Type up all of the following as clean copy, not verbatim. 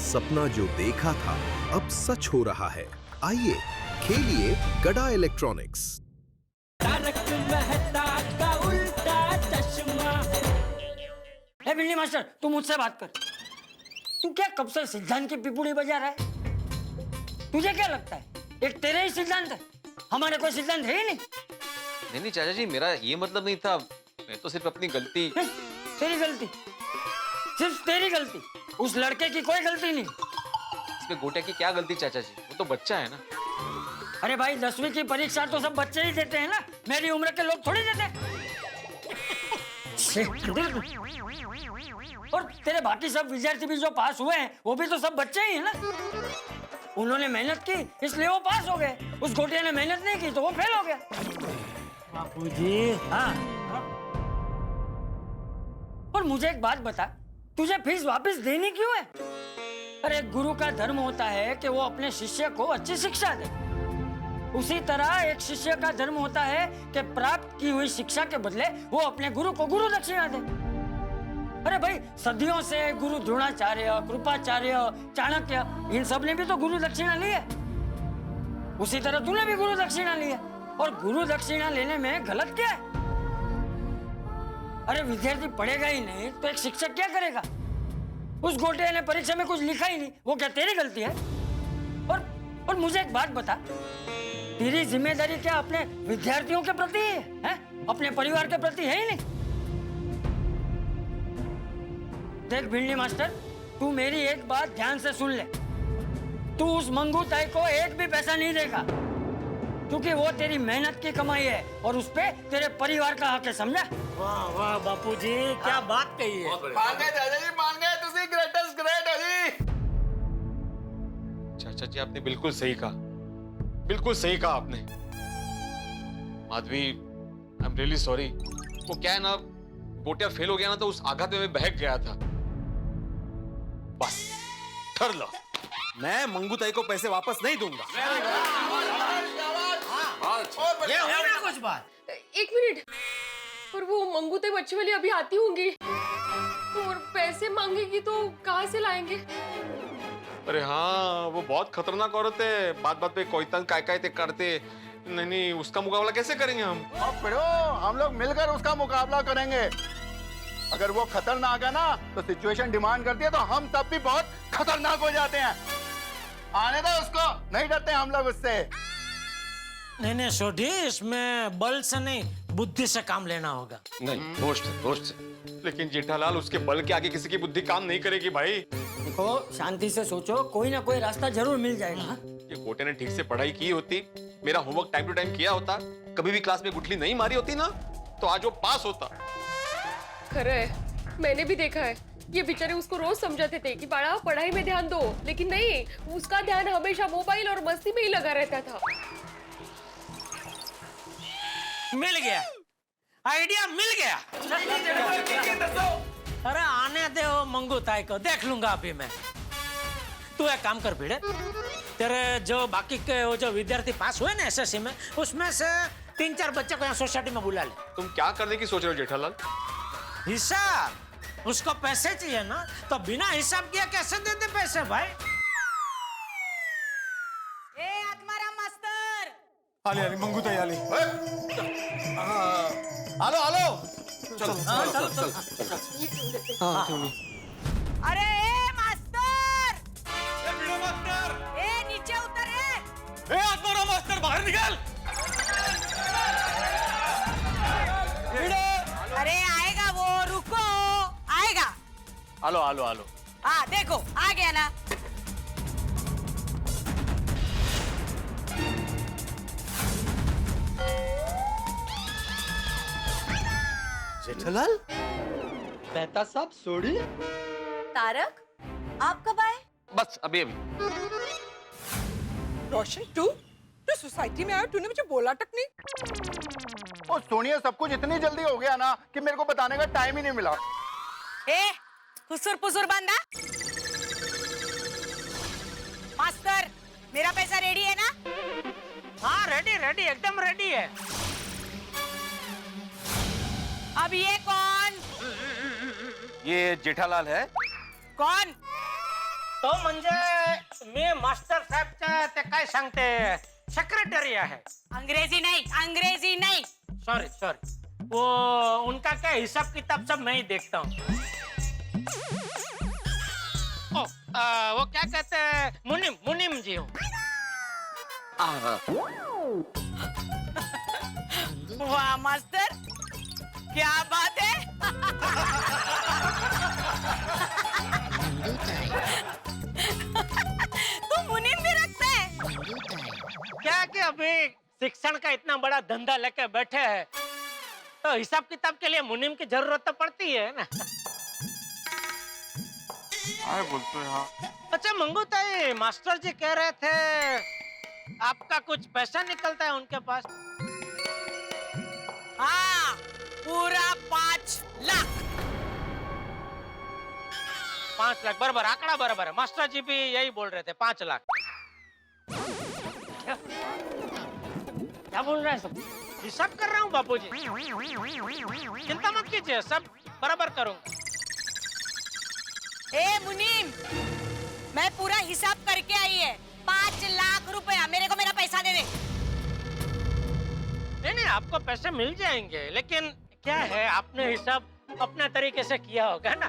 सपना जो देखा था अब सच हो रहा है। आइए खेलिए गड़ा इलेक्ट्रॉनिक्स। तारक मेहता का उल्टा चश्मा। ए बिल्ली मास्टर, तू मुझसे बात कर। तू क्या कब से सिद्धांत की पिपुड़ी बजा रहा है? तुझे क्या लगता है एक तेरे ही सिद्धांत है, हमारे कोई सिद्धांत है ही नहीं? नहीं चाचा जी, मेरा ये मतलब नहीं था। मैं तो सिर्फ अपनी गलती। तेरी गलती? सिर्फ तेरी गलती? उस लड़के की कोई गलती नहीं? इसमें गोटिया की क्या गलती चाचा जी, वो तो बच्चा है ना। अरे भाई, 10वीं की परीक्षा तो सब बच्चे ही देते हैं ना, मेरी उम्र के लोग थोड़ी देते हैं। और तेरे बाकी सब विद्यार्थी भी जो पास हुए हैं वो भी तो सब बच्चे ही हैं ना। उन्होंने मेहनत की इसलिए वो पास हो गए, उस गोटिया ने मेहनत नहीं की तो वो फेल हो गया। बापूजी, हाँ। और मुझे एक बात बता, तुझे फीस वापस देनी क्यों है? अरे गुरु का धर्म होता है कि वो अपने शिष्य को अच्छी शिक्षा दे। उसी तरह एक शिष्य का धर्म होता है कि प्राप्त की हुई शिक्षा के बदले वो अपने गुरु को गुरु दक्षिणा दे। अरे भाई, सदियों से गुरु द्रोणाचार्य, कृपाचार्य, चाणक्य, इन सब ने भी तो गुरु दक्षिणा ली है। उसी तरह तूने भी गुरु दक्षिणा ली है। और गुरु दक्षिणा लेने में गलत क्या है? अरे विद्यार्थी पढ़ेगा ही नहीं तो एक शिक्षक क्या करेगा? उस गोटिया ने परीक्षा में कुछ लिखा ही नहीं, वो क्या तेरी गलती है? और मुझे एक बात बता, तेरी जिम्मेदारी क्या अपने विद्यार्थियों के प्रति है? अपने परिवार के प्रति है ही नहीं? देख भिंडी मास्टर, तू मेरी एक बात ध्यान से सुन ले। तू उस मंगू ताई को एक भी पैसा नहीं देगा, क्योंकि वो तेरी मेहनत की कमाई है और उस पे तेरे परिवार का हक है, समझा? वाह वाह बापूजी, क्या बात कही है। मान गए दादाजी, मान गए। तुसी ग्रेटेस्ट ग्रेट हो जी। चाचा जी आपने बिल्कुल सही कहा, बिल्कुल सही कहा आपने। Madhavi, I am really sorry. वो क्या है ना, गोटिया फेल हो गया ना तो उस आघात में मैं बहक गया था। बस ठहर लो, मैं मंगू ताई को पैसे वापस नहीं दूंगा। ये हो ना कुछ बात। एक मिनट, पर वो मंगू ताई बच्चे वाली अभी आती होंगी और पैसे मांगेगी तो कहाँ से लाएंगे? अरे हाँ, वो बहुत खतरनाक औरत है। बात बात पे कोई तंग काय ते करते। नहीं, उसका मुकाबला कैसे करेंगे हम? अब फिरो, हम लोग मिलकर उसका मुकाबला करेंगे। अगर वो खतरनाक है ना तो सिचुएशन डिमांड करती है तो हम तब भी बहुत खतरनाक हो जाते हैं। आने दो उसको, नहीं डरते हम लोग उससे। नहीं सोढ़ी, इसमें बल से नहीं बुद्धि से काम लेना होगा। नहीं, दोस्त से। लेकिन जेठालाल, उसके बल के आगे किसी की बुद्धि काम नहीं करेगी भाई। देखो, शांति से सोचो, कोई ना कोई रास्ता जरूर मिल जाएगा। ये गोटे ने ठीक से पढ़ाई की होती, मेरा होमवर्क टाइम टू टाइम किया होता, कभी भी क्लास में गुठली नहीं मारी होती ना, तो आज वो पास होता। खरा है, मैंने भी देखा है। ये बेचारे उसको रोज समझाते थे कि बड़ा पढ़ाई में ध्यान दो, लेकिन नहीं, उसका ध्यान हमेशा मोबाइल और मस्ती में ही लगा रहता था। मिल गया, आइडिया मिल गया। अरे आने दे वो मंगू ताई को, देख लूंगा अभी मैं। तू एक काम कर भिड़े, तेरे जो बाकी के वो जो विद्यार्थी पास हुए ना एसएससी में, उसमें से 3-4 बच्चे को यहाँ सोसाइटी में बुला ले। तुम क्या करने की सोच रहे हो जेठालाल? हिसाब, उसको पैसे चाहिए ना, तो बिना हिसाब किया कैसे दे दे पैसे भाई? ए आत्माराम मास्तर, आले आले मंगू ताई आले। हेलो, चलो। अरे ए मास्तर, मास्टर, ए नीचे उतर रे। ए आत्माराम मास्टर, बाहर निकल। अरे आएगा वो, रुको, आएगा। आलो। हाँ देखो, आ गया ना। जेठालाल, मेहता साहब सोड़ी। तारक, आप कब आए? बस अभी। रोशन, तू सोसाइटी में आया, तूने मुझे बोला तक नहीं। और सोनिया, सब कुछ इतनी जल्दी हो गया ना कि मेरे को बताने का टाइम ही नहीं मिला। ए खुसुर पुसुर बंदा। मास्टर, मेरा पैसा रेडी है ना? हाँ रेडी, एकदम रेडी है। अब ये कौन? ये जेठालाल है। कौन? तो म्हणजे मी मास्टर साहेबच्या ते काय सांगते सेक्रेटरी आहे. अंग्रेजी नहीं. सॉरी वो उनका क्या हिसाब किताब सब मैं ही देखता हूँ. वो क्या कहते हैं मुनिम जी हूँ. वाह मास्टर, क्या बात है. तू मुनीम भी रखता है. क्या कि अभी शिक्षण का इतना बड़ा धंधा लेके बैठे हैं तो हिसाब किताब के लिए मुनीम की जरूरत तो पड़ती है ना. बोलते हैं अच्छा मंगू ताई, मास्टर जी कह रहे थे आपका कुछ पैसा निकलता है उनके पास. हाँ, पूरा 5 लाख. 5 लाख बराबर, आंकड़ा बराबर है. मास्टर जी भी यही बोल रहे थे 5 लाख. क्या बोल रहा है सब? हिसाब कर रहा हूँ बापूजी, चिंता मत कीजिए, सब बराबर करूँगा. ए मुनीम, मैं पूरा हिसाब करके आई है. 5 लाख रुपया. मेरे को मेरा पैसा दे दे. नहीं, आपको पैसे मिल जाएंगे, लेकिन क्या है आपने हिसाब अपने तरीके से किया होगा ना.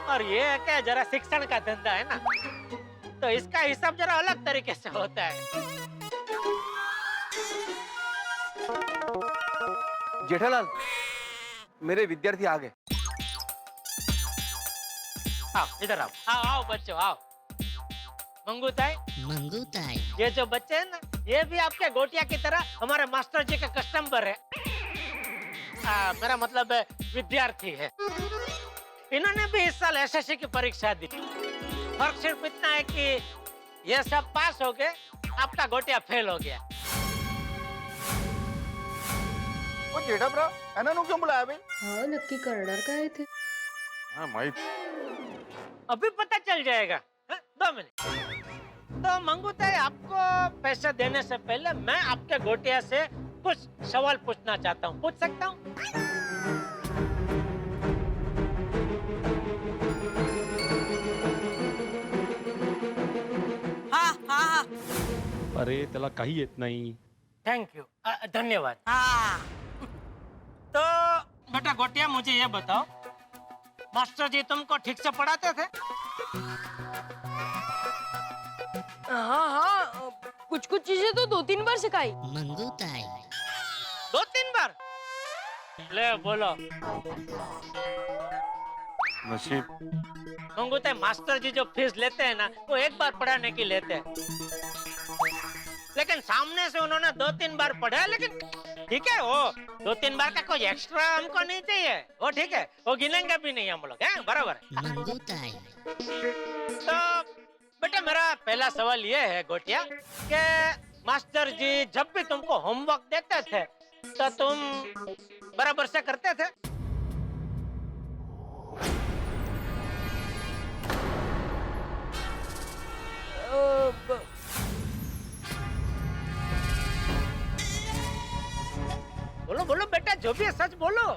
और ये है क्या, जरा शिक्षण का धंधा है ना, तो इसका हिसाब जरा अलग तरीके से होता है. जेठालाल, मेरे विद्यार्थी आ गए. आओ इधर आओ. आओ बच्चों आओ. मंगू ताई, ये जो बच्चे हैं ना, ये भी आपके गोटिया की तरह हमारे मास्टर जी के कस्टमर है. मेरा मतलब है विद्यार्थी है. इन्होंने भी इस साल एसएससी की परीक्षा दी. फर्क सिर्फ इतना है कि ये सब पास हो गए, आपका गोटिया फेल हो गया. वो जेठा ब्रा एना क्यों बुलाया भाई? हाँ नक्की करणार काय थे. हाँ माहित. अभी पता चल जाएगा. 2 मिनट. तो मंगू ताई, आपको पैसा देने से पहले मैं आपके गोटिया से कुछ सवाल पूछना चाहता हूँ. पूछ सकता हूँ? हाँ. अरे त्याला काही येत नाही. Thank you. धन्यवाद. हाँ. तो बेटा गोटिया, मुझे ये बताओ, मास्टर जी तुमको ठीक से पढ़ाते थे? हाँ, कुछ चीजें तो 2-3 बार सिखाई. 2-3 बार? ले बोलो. नसीब. मंगू ताई, मास्टर जी जो फीस लेते हैं ना, वो 1 बार पढ़ाने की लेते हैं. लेकिन सामने से उन्होंने 2-3 बार पढ़ा. लेकिन ठीक है, वो 2-3 बार का कोई एक्स्ट्रा हमको नहीं चाहिए. वो ठीक है, वो गिनेंगे भी नहीं हम लोग. हैं, बराबर है. तो बेटा मेरा पहला सवाल ये है गोटिया, कि मास्टर जी जब भी तुमको होमवर्क देते थे तो तुम बराबर से करते थे? बोलो बोलो बेटा, जो भी है सच बोलो,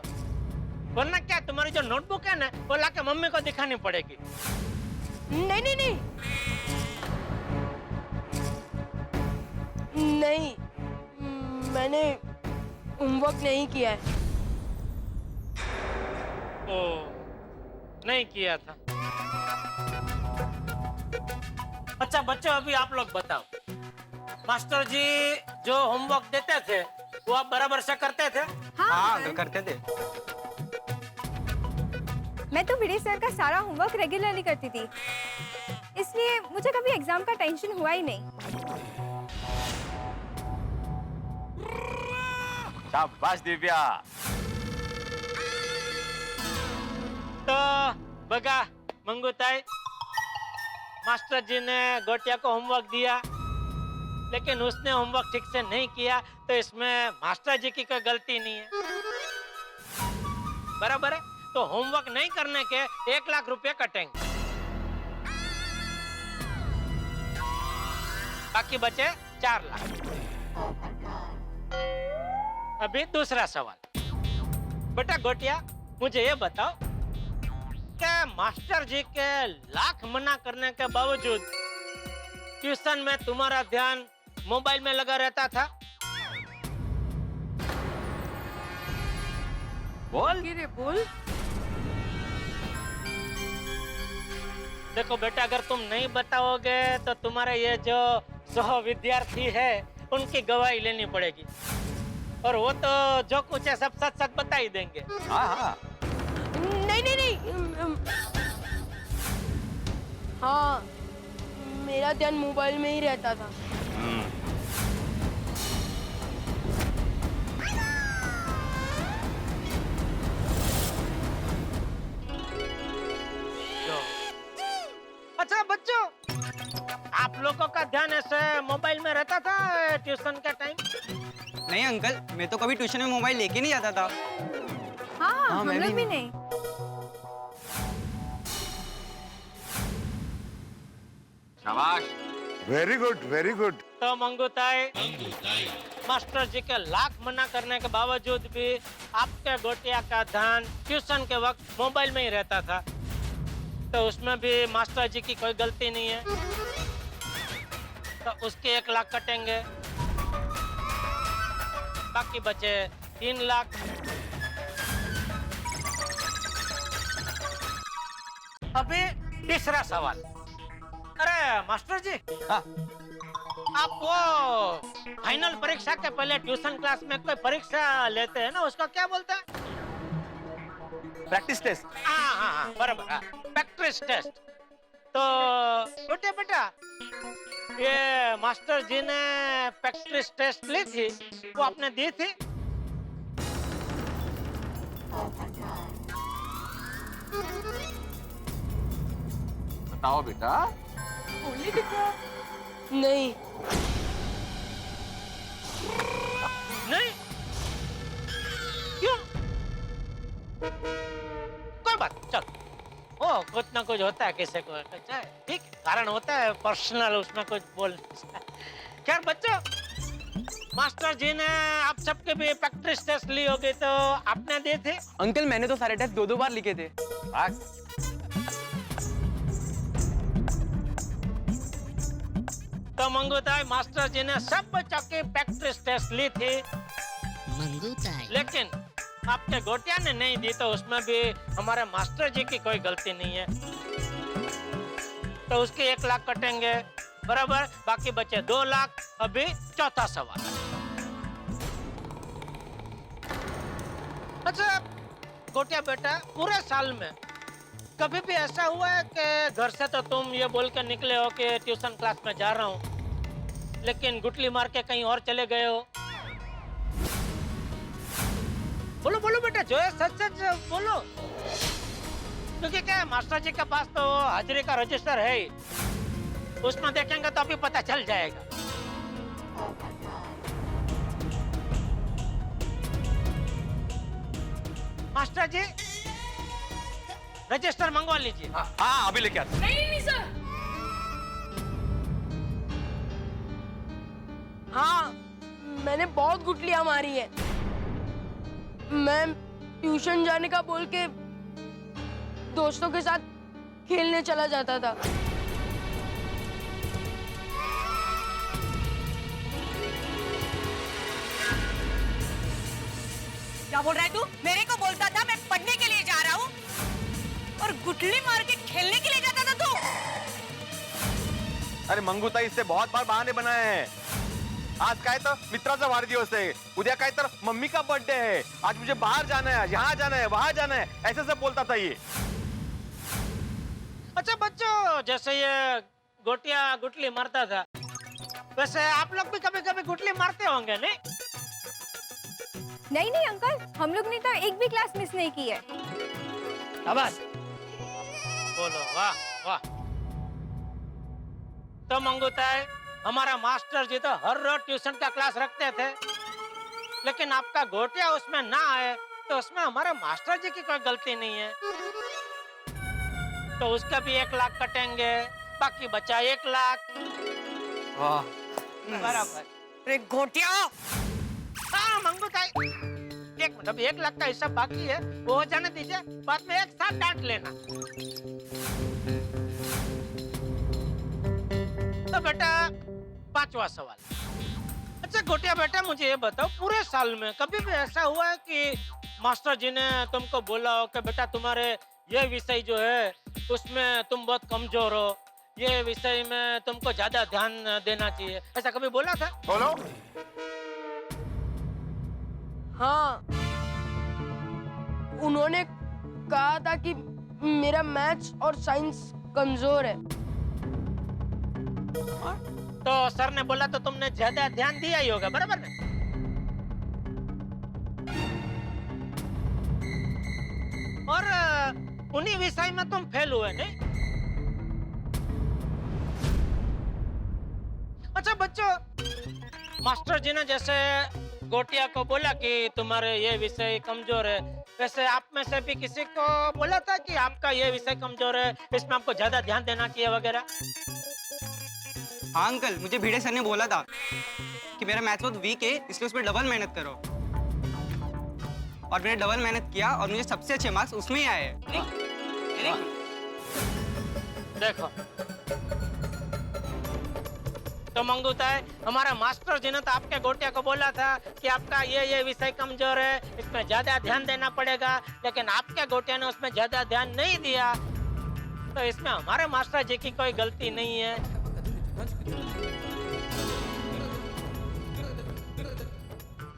वरना क्या तुम्हारी जो नोटबुक है ना, वो लाके मम्मी को दिखानी पड़ेगी. नहीं. नहीं, मैंने होमवर्क नहीं किया है. ओ, नहीं किया था. अच्छा बच्चों, अभी आप लोग बताओ, मास्टर जी जो होमवर्क देते थे वो आप बराबर से करते थे? हाँ करते थे. मैं तो विजय सर का सारा होमवर्क रेगुलरली करती थी, इसलिए मुझे कभी एग्जाम का टेंशन हुआ ही नहीं. शाबाश दिव्या. तो बघा मंगू ताई, मास्टर जी ने गोटिया को होमवर्क दिया, लेकिन उसने होमवर्क ठीक से नहीं किया, तो इसमें मास्टर जी की कोई गलती नहीं है. बराबर है. तो होमवर्क नहीं करने के 1 लाख रुपए कटेंगे. बाकी बचे 4 लाख. अभी दूसरा सवाल. बेटा गोटिया, मुझे ये बताओ, के मास्टर जी के लाख मना करने के बावजूद ट्यूशन में तुम्हारा ध्यान मोबाइल में लगा रहता था। बोल। रे बोल। देखो बेटा, अगर तुम नहीं बताओगे तो तुम्हारे ये जो सह विद्यार्थी है उनकी गवाही लेनी पड़ेगी, और वो तो जो कुछ है सब सच सच बता ही देंगे। हाँ हाँ। नहीं। हाँ, मेरा ध्यान मोबाइल में ही रहता था। अच्छा बच्चों, आप लोगों का ध्यान ऐसे मोबाइल में रहता था ट्यूशन के टाइम? नहीं अंकल, मैं तो कभी ट्यूशन में मोबाइल लेके नहीं जाता था। हाँ, हम मैं लोग भी भी नहीं। शाबाश। Very good, very good. तो मंगूताई, मास्टर जी के लाख मना करने के बावजूद भी आपके गोटिया का ध्यान ट्यूशन के वक्त मोबाइल में ही रहता था, तो उसमें भी मास्टर जी की कोई गलती नहीं है। तो उसके 1 लाख कटेंगे, बाकी बचे 3 लाख। अभी तीसरा सवाल। अरे मास्टर जी, हाँ। आप वो फाइनल परीक्षा के पहले ट्यूशन क्लास में कोई परीक्षा लेते हैं ना, उसका क्या बोलते हैं? Practice test. हाँ, बराबर, प्रैक्टिस टेस्ट। तो बेटे बेटा, ये मास्टर जी ने प्रैक्टिस टेस्ट ली थी, वो आपने दी थी? बताओ बेटा। नहीं। नहीं? क्यों? कोई बात, चल। ओ, कुछ ना कुछ होता है किसी को, ठीक, कारण होता है पर्सनल, उसमें कुछ बोल नहीं सकता। खैर बच्चों, मास्टर जी ने आप सबके भी प्रैक्टिस टेस्ट ली होगी, तो आपने दी थी? अंकल मैंने तो सारे टेस्ट 2-2 बार लिखे थे। तो मंगूताई, मास्टर जी ने सब बच्चों की प्रैक्टिस टेस्ट ली थी, लेकिन आपके गोटिया ने नहीं दी, तो उसमें भी हमारे मास्टर जी की कोई गलती नहीं है। तो उसके 1 लाख कटेंगे, बराबर, बाकी बचे 2 लाख। अभी चौथा सवाल। अच्छा गोटिया बेटा, पूरे साल में कभी भी ऐसा हुआ है कि घर से तो तुम ये बोल के निकले हो कि ट्यूशन क्लास में जा रहा हूँ, लेकिन गुटली मार के कहीं और चले गए हो? बोलो बोलो बेटा, जो है सच सच बोलो, क्योंकि क्या है, मास्टर जी के पास तो हाजिरी का रजिस्टर है ही, उसमें देखेंगे तो अभी पता चल जाएगा। मास्टर जी, रजिस्टर मंगवा लीजिए। हाँ अभी लेके आते। नहीं सर। हाँ, मैंने बहुत गुटलियां मारी है। मैं ट्यूशन जाने का बोल के दोस्तों के साथ खेलने चला जाता था। क्या बोल रहा है तू? मेरे को बोलता था मैं पढ़ने के लिए जा रहा हूँ, और गुटली मार के खेलने के लिए जाता था तू? अरे मंगूताई, इससे बहुत बार बहाने बनाए हैं। आज काय तर मित्राचा वाढदिवस आहे, उद्या काय तर मम्मी का बर्थडे है, आज मुझे बाहर जाना है, यहाँ जाना है, वहाँ जाना है, ऐसे सब बोलता था ये। अच्छा बच्चों, जैसे ये गोटिया गुटली मारता था, वैसे आप लोग भी कभी कभी गुटली मारते होंगे नहीं? नहीं अंकल, हम लोग ने तो एक भी क्लास मिस नहीं की है। शाबाश, बोलो वाह वाह। तो मंगूताई, हमारा मास्टर जी तो हर रोज ट्यूशन का क्लास रखते थे, लेकिन आपका गोटिया उसमें ना आए, तो उसमें हमारे मास्टर जी की कोई गलती नहीं है। तो उसका भी 1 लाख कटेंगे, बाकी बचा 1 लाख। वाह, बराबर। अरे घोटिया, हाँ मंगूताई, एक मिनट, अभी 1 लाख का हिसाब बाकी है, वो हो जाने दीजिए, बाद में एक साथ डांट लेना। तो बेटा 5वां सवाल। अच्छा गोटिया बेटा, मुझे ये बताओ, पूरे साल में कभी भी ऐसा हुआ है कि मास्टर जी ने तुमको बोला हो कि बेटा तुम्हारे ये विषय जो है उसमें तुम बहुत कमजोर हो, ये विषय में तुमको ज्यादा ध्यान देना चाहिए, ऐसा कभी बोला था? बोलो। हाँ, उन्होंने कहा था कि मेरा मैथ्स और साइंस कमजोर है। तो सर ने बोला तो तुमने ज्यादा ध्यान दिया ही होगा, बराबर ना? और उन्हीं विषय में तुम फेल हुए नहीं? अच्छा बच्चों, मास्टर जी ने जैसे गोटिया को बोला कि तुम्हारे ये विषय कमजोर है, वैसे आप में से भी किसी को बोला था कि आपका ये विषय कमजोर है, इसमें आपको ज्यादा ध्यान देना चाहिए वगैरह? हाँ अंकल, मुझे भिड़े सर ने बोला था कि मेरा मैथ बहुत वीक है, इसलिए उसमें डबल मेहनत करो। और मैंने डबल मेहनत किया और मुझे सबसे अच्छे मार्क्स उसमें ही आए हैं। देखो तो मंगूताई, हमारा मास्टर जी ने तो आपके गोटिया को बोला था कि आपका ये विषय कमजोर है, इसमें ज्यादा ध्यान देना पड़ेगा, लेकिन आपके गोटिया ने उसमें ज्यादा ध्यान नहीं दिया, तो इसमें हमारे मास्टर जी की कोई गलती नहीं है।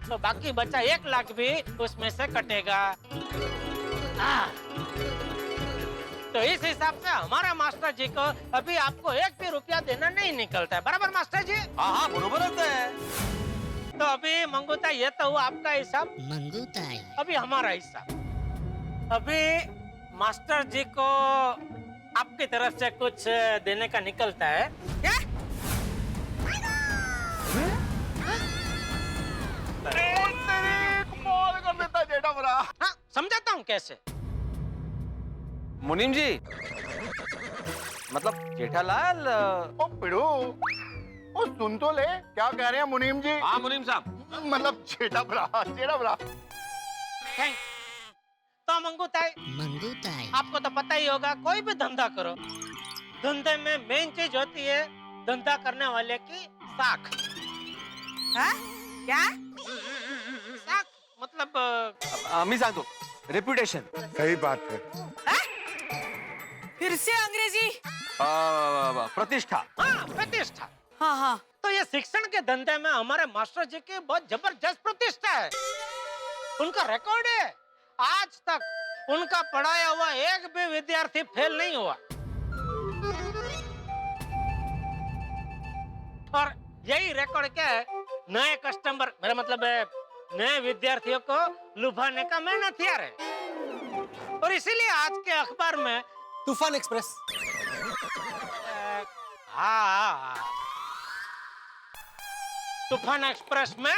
तो बाकी बचा 1 लाख भी उसमें से कटेगा। तो इस हिसाब से हमारा मास्टर जी को अभी आपको 1 भी रुपया देना नहीं निकलता है, बराबर मास्टर जी? हाँ बरोबर होता है। तो अभी मंगूताई, ये तो हुआ आपका हिसाब, मंगूताई अभी हमारा हिसाब। अभी मास्टर जी को आपकी तरफ से कुछ देने का निकलता है। क्या? कमाल कर देता है जेठा भरा। हाँ, समझाता हूँ कैसे। मुनीम जी, मतलब जेठालाल। ओ पिड़ू, ओ सुन तो ले, क्या कह रहे हैं मुनीम जी? हाँ मुनीम साहब। मतलब जेठा भरा, जेठा भरा। थैंक। तो मंगूताई, आपको तो पता ही होगा, कोई भी धंधा करो, धंधे में मेन चीज होती है धंधा करने वाले की साख। हाँ? क्या? साख मतलब मी सांगतो, रेप्युटेशन। सही बात है। फिर से अंग्रेजी? प्रतिष्ठा। हाँ, प्रतिष्ठा। हाँ हाँ। तो ये शिक्षण के धंधे में हमारे मास्टर जी की बहुत जबरदस्त प्रतिष्ठा है। उनका रिकॉर्ड है, आज तक उनका पढ़ाया हुआ एक भी विद्यार्थी फेल नहीं हुआ। और यही रिकॉर्ड क्या है, नए कस्टमर, मेरा मतलब है नए विद्यार्थियों को लुभाने का मेन हथियार है। और इसीलिए आज के अखबार में तूफान एक्सप्रेस। हाँ, तूफान एक्सप्रेस में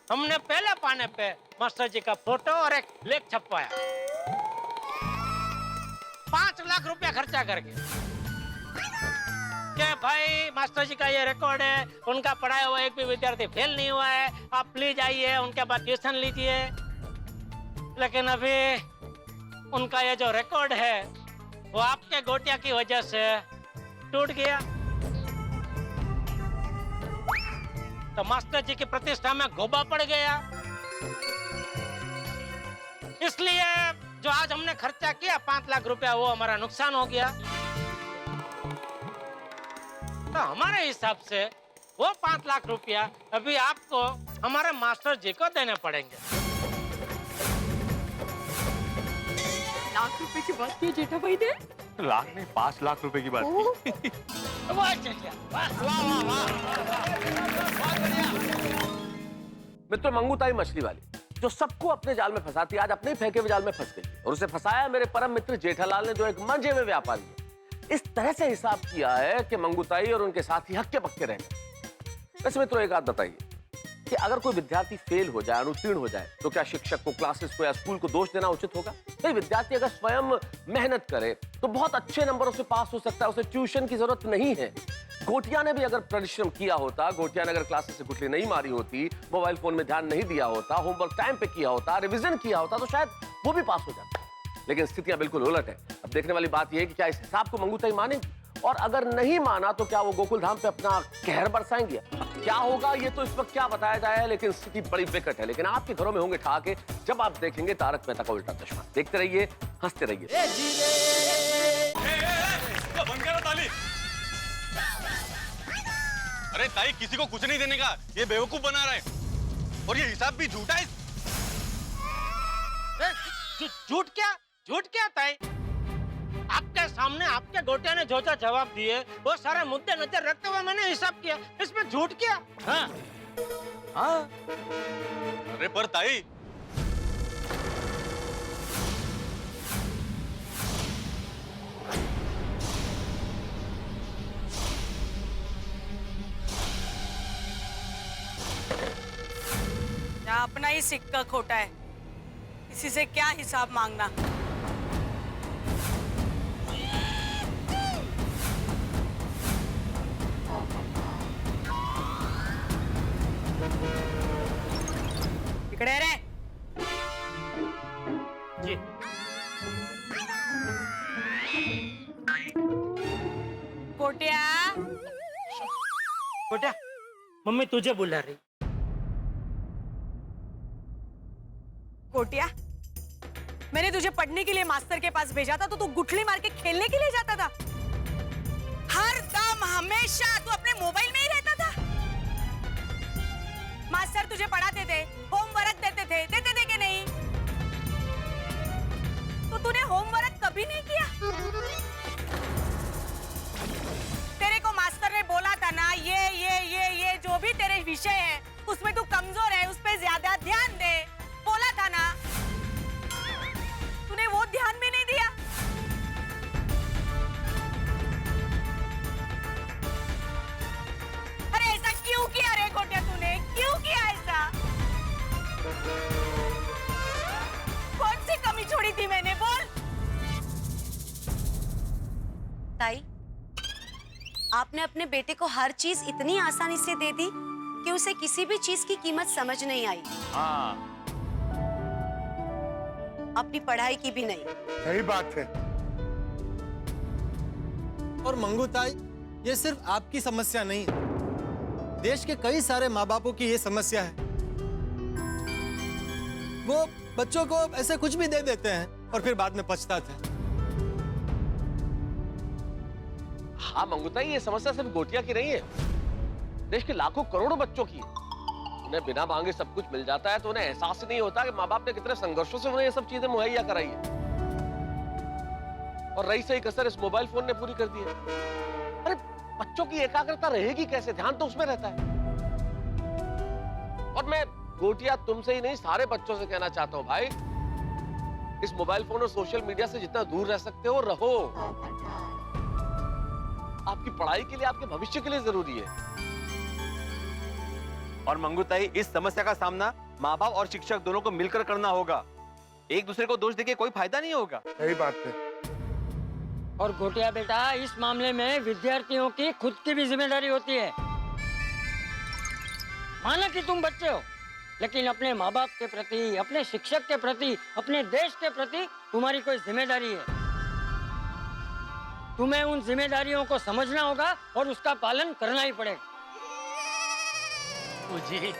हमने पहले पाने पे मास्टर जी का फोटो और एक लेख छपवाया, 5 लाख रुपया खर्चा करके। क्या भाई, मास्टर जी का ये रिकॉर्ड है, उनका पढ़ाया हुआ एक भी विद्यार्थी फेल नहीं हुआ है, आप प्लीज आइए, उनके बाद ट्यूशन लीजिए। लेकिन अभी उनका ये जो रिकॉर्ड है वो आपके गोटिया की वजह से टूट गया। तो मास्टर जी की प्रतिष्ठा में गोबा पड़ गया। इसलिए जो आज हमने खर्चा किया 5 लाख रुपया, वो हमारा नुकसान हो गया। तो हमारे हिसाब से वो 5 लाख रुपया अभी आपको हमारे मास्टर जी को देने पड़ेंगे। लाख रुपए की बात की जेठा भाई ने? लाख नहीं, 5 लाख रुपए की बात की। वाह चलिए, वाह वाह वाह। मित्र मंगूताई मछली वाली, जो सबको अपने जाल में फंसाती, आज अपने ही फेंके हुए जाल में फंस गई। और उसे फंसाया मेरे परम मित्र जेठालाल ने, जो एक मंजे में व्यापारी है। इस तरह से हिसाब किया है कि मंगूताई और उनके साथी हक्के पक्के रह गए। वैसे मित्रों एक बात बताइए कि अगर कोई विद्यार्थी फेल हो जाए, अनुत्तीर्ण हो जाए, तो क्या शिक्षक को, क्लासेस को या स्कूल को दोष देना उचित होगा? नहीं, विद्यार्थी अगर स्वयं मेहनत करे तो बहुत अच्छे नंबरों से पास हो सकता है, उसे ट्यूशन की जरूरत नहीं है। गोटिया ने भी अगर परिश्रम किया होता, गोटिया ने अगर क्लासेस से गुठली नहीं मारी होती, मोबाइल फोन में ध्यान नहीं दिया होता, होमवर्क टाइम पे किया होता, रिवीजन किया होता, तो शायद वो भी पास हो जाता। लेकिन स्थितियां बिल्कुल उलट है। अब देखने वाली बात यह है कि क्या इस हिसाब को मंगूताई मानेगी, और अगर नहीं माना तो क्या वो गोकुल धाम पे अपना कहर बरसाएंगे। अब क्या होगा ये तो इस वक्त क्या बताया जाए, लेकिन स्थिति बड़ी विकट है। लेकिन आपके घरों में होंगे ठहाके जब आप देखेंगे तारक मेहता का उल्टा चश्मा। देखते रहिए, हंसते रहिए। बंद करो ताली। अरे ताई, किसी को कुछ नहीं देने का, ये बेवकूफ बना रहा है, और ये हिसाब भी झूठा है। झूठ क्या ताई? आपके सामने आपके गोटिया ने जो जवाब दिए वो सारे मुद्दे नजर रखते हुए मैंने हिसाब किया, इसमें झूठ क्या? हाँ हाँ। अरे पर ताई, अपना ही सिक्का खोटा है, किसी से क्या हिसाब मांगना। इकड़े रे जी। कोटिया, गोटिया, मम्मी तुझे बुला रही। कोटिया, मैंने तुझे पढ़ने के लिए मास्टर के पास भेजा था तो तू गुठली मार के खेलने के लिए जाता था। हर दम हमेशा तू अपने मोबाइल में ही रहता था। मास्टर तुझे पढ़ाते थे, होमवर्क देते थे कि नहीं? तो तूने होमवर्क कभी नहीं किया? तेरे को मास्टर ने बोला था ना, ये जो भी तेरे विषय है उसमें तू कमजोर है, उस पे ज्यादा ध्यान दे, बोला था ना? तूने वो ध्यान भी नहीं दिया। अरे ऐसा क्यों किया रे गोटिया, तूने क्यों किया ऐसा? कौन सी कमी छोड़ी थी मैंने, बोल। ताई, आपने अपने बेटे को हर चीज इतनी आसानी से दे दी कि उसे किसी भी चीज की कीमत समझ नहीं आई। हाँ, अपनी पढ़ाई की भी नहीं। सही बात है। और मंगूताई, ये सिर्फ आपकी समस्या नहीं, देश के कई सारे माँ बापों की ये समस्या है। वो बच्चों को ऐसे कुछ भी दे देते हैं और फिर बाद में पछताते हैं। हाँ मंगूताई, ये समस्या सिर्फ गोटिया की नहीं है, देश के लाखों करोड़ों बच्चों की है। उन्हें बिना मांगे सब कुछ मिल जाता है तो उन्हें एहसास नहीं होता कि माँ बाप ने कितने संघर्षों से उन्हें ये सब चीजें मुहैया कराई है। और रही सही कसर इस मोबाइल फोन ने पूरी कर दी है। अरे बच्चों की एकाग्रता रहेगी कैसे, ध्यान तो उसमें रहता है। और मैं गोटिया तुमसे ही नहीं, सारे बच्चों से कहना चाहता हूँ भाई, इस मोबाइल फोन और सोशल मीडिया से जितना दूर रह सकते हो रहो। आपकी पढ़ाई के लिए, आपके भविष्य के लिए जरूरी है। और मंगूताई, इस समस्या का सामना माँ बाप और शिक्षक दोनों को मिलकर करना होगा। एक दूसरे को दोष देके कोई फायदा नहीं होगा। सही बात है। और गोटिया बेटा, इस मामले में विद्यार्थियों की खुद की भी जिम्मेदारी होती है। माना कि तुम बच्चे हो, लेकिन अपने माँ बाप के प्रति, अपने शिक्षक के प्रति, अपने देश के प्रति तुम्हारी कोई जिम्मेदारी है। तुम्हें उन जिम्मेदारियों को समझना होगा और उसका पालन करना ही पड़ेगा। जी।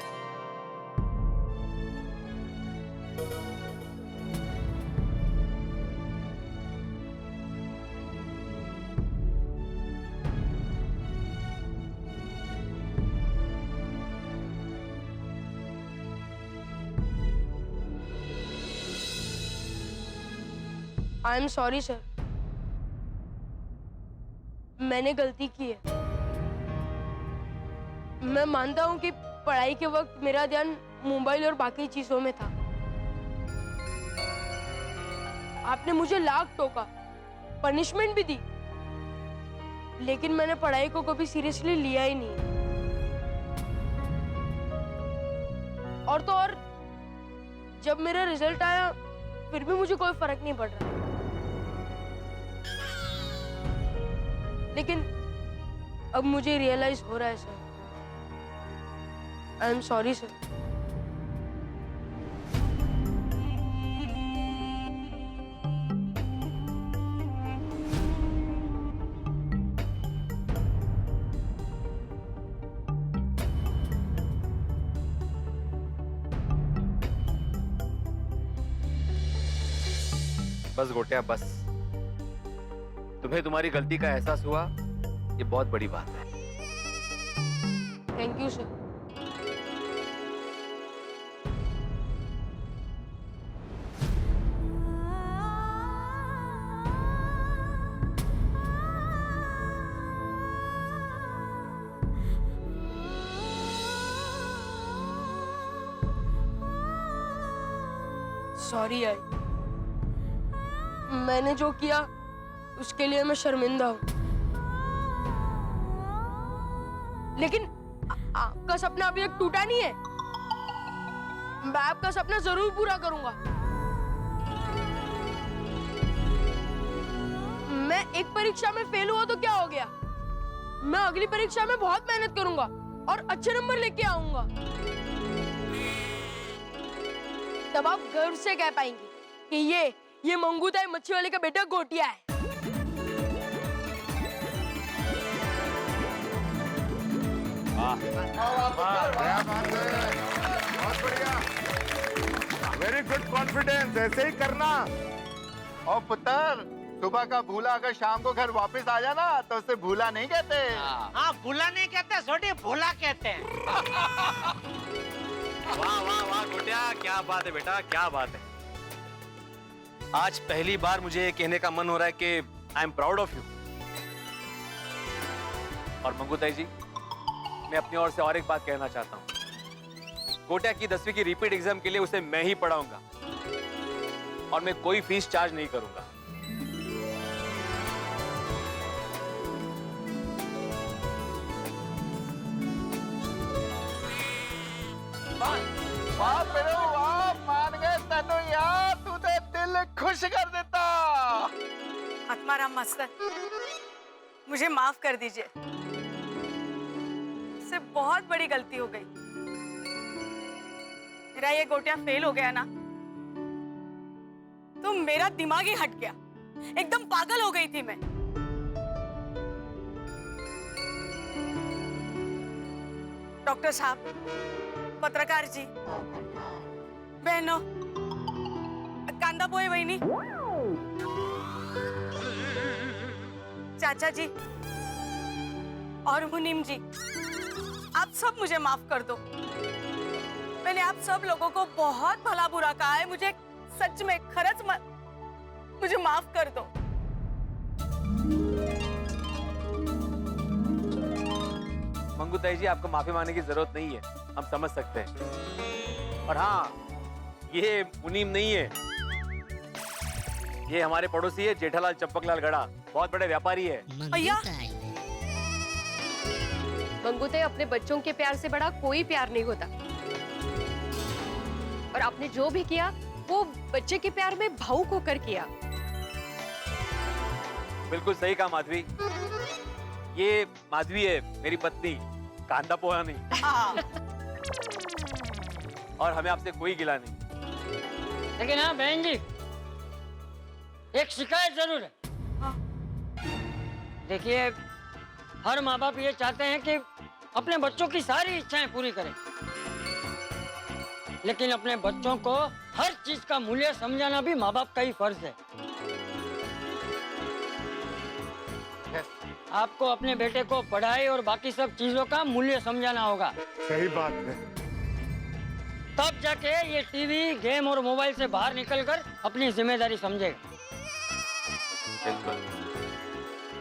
आई एम सॉरी सर, मैंने गलती की है। मैं मानता हूँ कि पढ़ाई के वक्त मेरा ध्यान मोबाइल और बाकी चीजों में था। आपने मुझे लाख टोका, पनिशमेंट भी दी, लेकिन मैंने पढ़ाई को कभी सीरियसली लिया ही नहीं। और तो और जब मेरा रिजल्ट आया फिर भी मुझे कोई फर्क नहीं पड़ रहा। अब मुझे रियलाइज हो रहा है sir. I am sorry sir. बस गोटिया बस, तुम्हें तुम्हारी गलती का एहसास हुआ, ये बहुत बड़ी बात है। Thank you sir. Sorry I, मैंने जो किया उसके लिए मैं शर्मिंदा हूं, लेकिन आपका सपना अभी तक टूटा नहीं है। मैं आपका सपना जरूर पूरा करूंगा। मैं एक परीक्षा में फेल हुआ तो क्या हो गया, मैं अगली परीक्षा में बहुत मेहनत करूंगा और अच्छे नंबर लेके आऊंगा। तब आप गर्व से कह पाएंगे कि ये मंगूताई मच्छी वाले का बेटा गोटिया है। बहुत बढ़िया, वेरी गुड कॉन्फिडेंस, ऐसे ही करना। और पुत्र, सुबह का भूला अगर शाम को घर वापस आ जाना तो उसे भूला नहीं कहते। हाँ, भूला नहीं कहते, छोटे भोला कहते हैं। वाह वाह वाह गोटिया, क्या बात है बेटा, क्या बात है। आज पहली बार मुझे ये कहने का मन हो रहा है कि I am proud of you. और मंगूताई जी, मैं अपनी ओर से और एक बात कहना चाहता हूँ। गोटिया की 10वीं की रिपीट एग्जाम के लिए उसे मैं ही पढ़ाऊंगा और मैं कोई फीस चार्ज नहीं करूंगा। वाह बेटे वाह, मान गए तेनू यार, तू तो दिल खुश कर देता। आत्माराम मास्टर, मुझे माफ कर दीजिए, इससे बहुत बड़ी गलती हो गई। मेरा ये गोटिया फेल हो गया ना, तो मेरा दिमाग ही हट गया, एकदम पागल हो गई थी मैं। डॉक्टर साहब, पत्रकार जी, बहनों, कांदा पोहे वहिनी, चाचा जी और मुनीम जी, आप सब मुझे माफ कर दो। मैंने आप सब लोगों को बहुत भला बुरा कहा है, मुझे सच में खरच मुझे माफ कर दो। मंगूताई जी, आपको माफी मांगने की जरूरत नहीं है, हम समझ सकते हैं। और हाँ, ये मुनीम नहीं है, ये हमारे पड़ोसी है जेठालाल चंपकलाल गड़ा, बहुत बड़े व्यापारी है। भैया, मंगूताई, अपने बच्चों के प्यार से बड़ा कोई प्यार नहीं होता, और आपने जो भी किया वो बच्चे के प्यार में भावुक होकर किया। बिल्कुल सही कहा माधवी, ये माधवी है मेरी पत्नी, कांदा पोहा नहीं। और हमें आपसे कोई गिला नहीं। लेकिन हाँ बहन जी, एक शिकायत जरूर है। देखिए, हर माँ बाप ये चाहते हैं कि अपने बच्चों की सारी इच्छाएं पूरी करें, लेकिन अपने बच्चों को हर चीज का मूल्य समझाना भी माँ बाप का ही फर्ज है। आपको अपने बेटे को पढ़ाई और बाकी सब चीजों का मूल्य समझाना होगा। सही बात है। तब जाके ये टीवी, गेम और मोबाइल से बाहर निकलकर अपनी जिम्मेदारी समझेगा।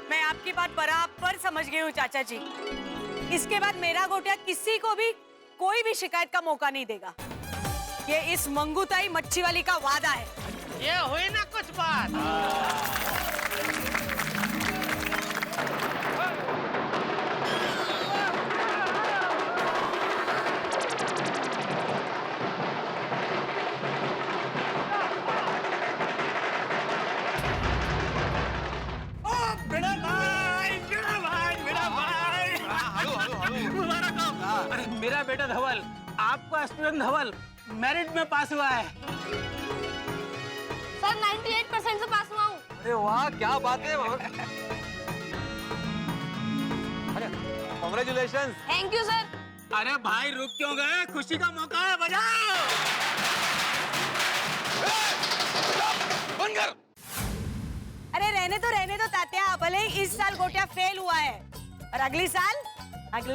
मैं आपकी बात बराबर समझ गई हूँ चाचा जी। इसके बाद मेरा गोटिया किसी को भी कोई भी शिकायत का मौका नहीं देगा। ये इस मंगूताई मच्छी वाली का वादा है। ये हुई ना कुछ बात। अरे मेरा बेटा धवल, आपका स्टूडेंट धवल मेरिट में पास हुआ है। सर 98% से पास हुआ हूँ। अरे वाह, क्या बात है। अरे कॉन्ग्रेचुलेशन। Thank you sir. अरे भाई रुक क्यों गए, खुशी का मौका है, बजाओ। बंद कर। अरे रहने दो तात्या, भले ही इस साल गोटिया फेल हुआ है, और अगली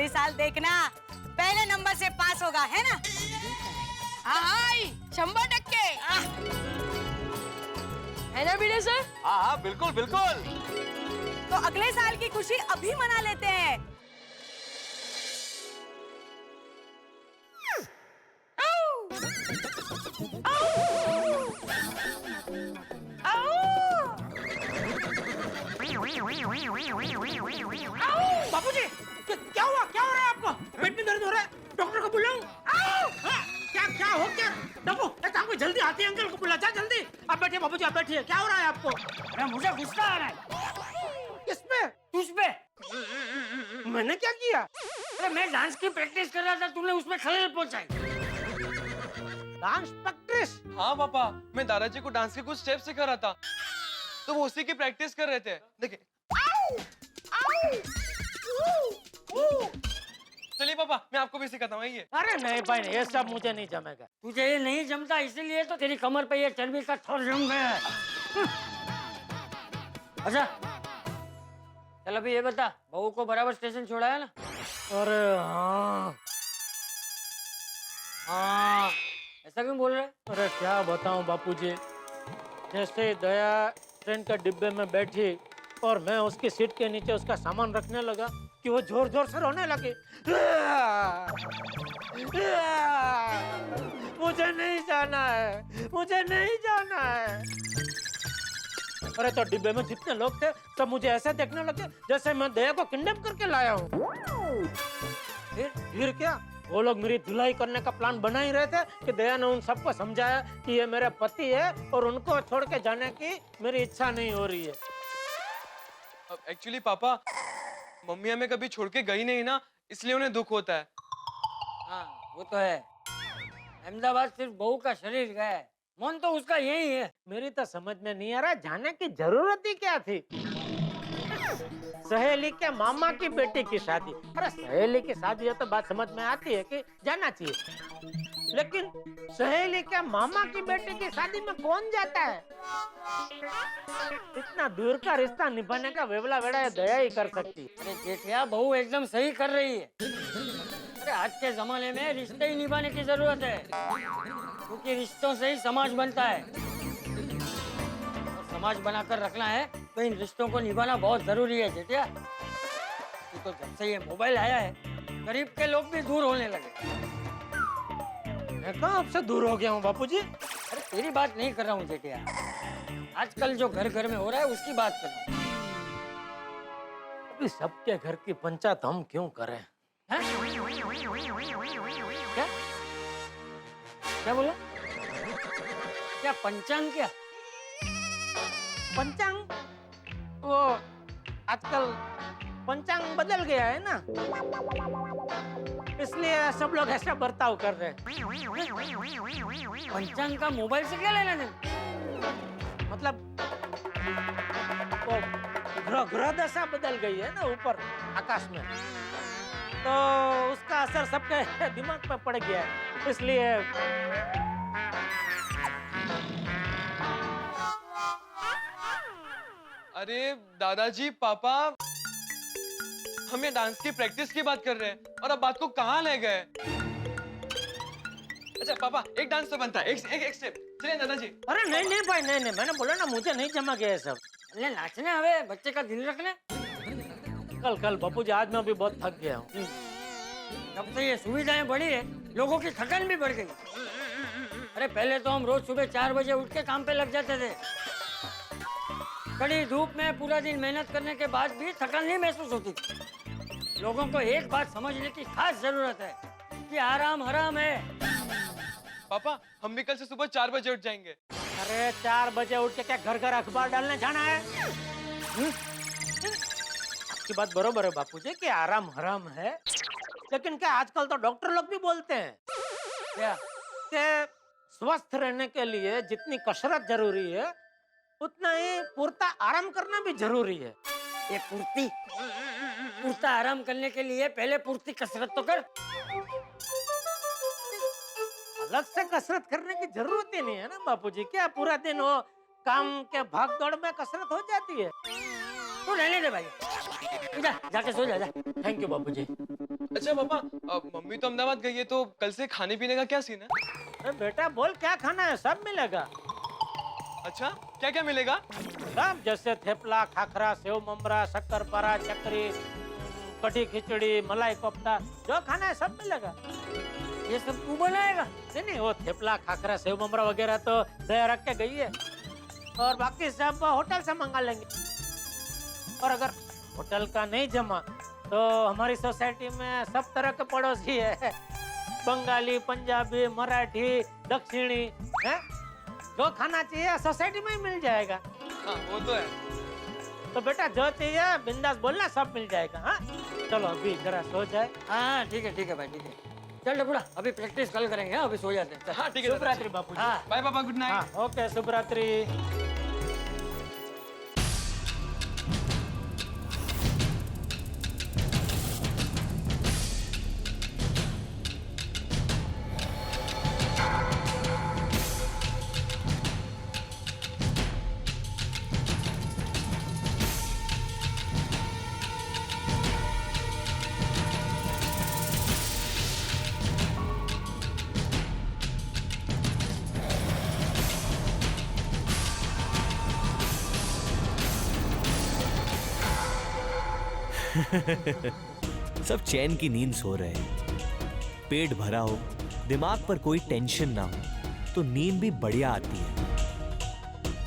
साल देखना पहले नंबर से पास होगा, है ना? हाँ 100%। है ना भिड़े सर? हाँ बिल्कुल बिल्कुल। तो अगले साल की खुशी अभी मना लेते हैं। बापूजी, क्या हुआ? क्या हो रहा है आपको? पेट में दर्द हो रहा है? डॉक्टर को बुलाऊं? क्या हो क्या? डॉक्टर, एक काम को जल्दी आते अंकल को बुला, जा जल्दी। आप बैठिए बापूजी, आप बैठिए। क्या हो रहा है आपको? अरे मुझे गुस्सा आ रहा है। किस पे? तुझ पे। मैंने क्या किया? अरे मैं डांस की प्रैक्टिस कर रहा था, तूने उसमें खलल पहुंचाई। Dance practice? हाँ पापा, मैं दादाजी को डांस के कुछ स्टेप सिखा रहा था, तो वो उसी की प्रैक्टिस कर रहे थे। देखिए। चलिए पापा, मैं आपको भी सिखाता हूँ, आइए। अरे नहीं भाई, ये सब मुझे नहीं जमेगा। तुझे ये नहीं जमता, इसीलिए तो तेरी कमर पे ये चर्बी का थर जम गया है। अच्छा चल अभी ये बता, बहू को बराबर स्टेशन छोड़ाया ना? अरे हाँ, ऐसा क्यों बोल रहे? अरे क्या बताऊं बापूजी, जैसे दया ट्रेन के डिब्बे में बैठी और मैं उसकी सीट के नीचे उसका सामान रखने लगा कि वो जोर जोर से रोने लगी। मुझे नहीं जाना है, मुझे नहीं जाना है। अरे तो डिब्बे में जितने लोग थे सब मुझे ऐसे देखने लगे जैसे मैं दया को किडनैप करके लाया हूँ। फिर क्या, वो लोग मेरी धुलाई करने का प्लान बना ही रहे थे कि दया ने उन सबको समझाया कि ये मेरे पति है और उनको छोड़ के जाने की मेरी इच्छा नहीं हो रही है। एक्चुअली पापा, मम्मी हमें कभी छोड़ के गई नहीं ना, इसलिए उन्हें दुख होता है। हाँ वो तो है। अहमदाबाद सिर्फ बहू का शरीर गया है, मन तो उसका यही है। मेरी तो समझ में नहीं आ रहा, जाने की जरूरत ही क्या थी? सहेली के मामा की बेटी की शादी। अरे सहेली की शादी है तो बात समझ में आती है कि जाना चाहिए, लेकिन सहेली के मामा की बेटी की शादी में कौन जाता है? इतना दूर का रिश्ता निभाने का वेवला वेड़ा ये दया ही कर सकती। अरे जेठिया, बहू एकदम सही कर रही है। अरे आज के जमाने में रिश्ते ही निभाने की जरूरत है, क्योंकि रिश्तों से ही समाज बनता है, और समाज बनाकर रखना है तो इन रिश्तों को निभाना बहुत जरूरी है जेठिया। तो जब से ये मोबाइल आया है, गरीब के लोग भी दूर होने लगे। मैं कहाँ आपसे दूर हो गया हूँ बापूजी? अरे तेरी बात नहीं कर रहा हूँ जेठिया, आजकल जो घर घर में हो रहा है उसकी बात कर रहा हूँ। अभी सबके घर की पंचायत हम क्यों करें? क्या क्या बोला? क्या पंचांग? क्या पंचांग? वो आजकल पंचांग बदल गया है ना, इसलिए सब लोग ऐसा बर्ताव कर रहे हैं। पंचांग का मोबाइल से क्या लेना देना? मतलब वो ग्रह दशा बदल गई है ना ऊपर आकाश में, तो उसका असर सबके दिमाग पे पड़ गया है, इसलिए अरे दादाजी, पापा हम ये डांस की प्रैक्टिस की बात कर रहे हैं और अब बात को कहाँ ले गए? अच्छा पापा, एक डांस तो बनता है, एक स्टेप। चलिए दादाजी। अरे नहीं नहीं भाई, नहीं नहीं, मैंने बोला ना मुझे नहीं जमा गया सब। अरे नाचने हवे, बच्चे का दिल रखने। कल बापूजी, आज मैं भी बहुत थक गया हूँ। जब से ये सुविधाएं बढ़ी है, लोगों की थकान भी बढ़ गई। अरे पहले तो हम रोज सुबह 4 बजे उठ के काम पे लग जाते थे। कड़ी धूप में पूरा दिन मेहनत करने के बाद भी थकान नहीं महसूस होती थी। लोगों को एक बात समझने की खास जरूरत है कि आराम हराम है। पापा, हम भी कल से सुबह 4 बजे उठ जाएंगे। अरे 4 बजे उठ के क्या घर घर अखबार डालने जाना है? आपकी बात बरोबर है बापूजी कि आराम हराम है, लेकिन क्या आजकल तो डॉक्टर लोग भी बोलते हैं क्या कि स्वस्थ रहने के लिए जितनी कसरत जरूरी है उतना ही पूर्ता आराम करना भी जरूरी है। ये पूर्ता आराम करने के लिए पहले पूर्ति कसरत तो कर। अलग से कसरत करने की जरूरत ही नहीं है ना बापूजी। क्या पूरा दिन वो काम के भाग दौड़ में कसरत हो जाती है? तू रहने दे भाई, जा जाके सो जा। थैंक यू बापूजी। अच्छा पापा, मम्मी तो अहमदाबाद गई है, तो कल से खाने पीने का क्या सीन है? अरे बेटा बोल क्या खाना है, सब मिलेगा। अच्छा क्या क्या मिलेगा? सब, जैसे थेपला, खाखरा, सेव ममरा, शक्करपारा, चकरी, कढ़ी खिचड़ी, मलाई कोफ्ता, जो खाना है सब मिलेगा। ये सब तू बनाएगा? नहीं, वो थेपला, खाखरा, सेव ममरा वगैरह तो दया रख के गई है, और बाकी सब होटल से मंगा लेंगे। और अगर होटल का नहीं जमा तो हमारी सोसाइटी में सब तरह के पड़ोसी है, बंगाली, पंजाबी, मराठी, दक्षिणी, है? जो खाना चाहिए सोसाइटी में ही मिल जाएगा। हाँ वो तो है। तो बेटा जो चाहिए बिंदास बोलना, सब मिल जाएगा। हाँ चलो अभी जरा सो जाए। हाँ ठीक है भाई, ठीक है। चल डबुड़ा, अभी प्रैक्टिस कल करेंगे, अभी सो जाते हैं। हाँ ठीक है। शुभ रात्रि बापू। हाँ बाय पापा, गुड नाइट। हाँ ओके, शुभ रात्रि। सब चैन की नींद सो रहे हैं, पेट भरा हो, दिमाग पर कोई टेंशन ना हो तो नींद भी बढ़िया आती है।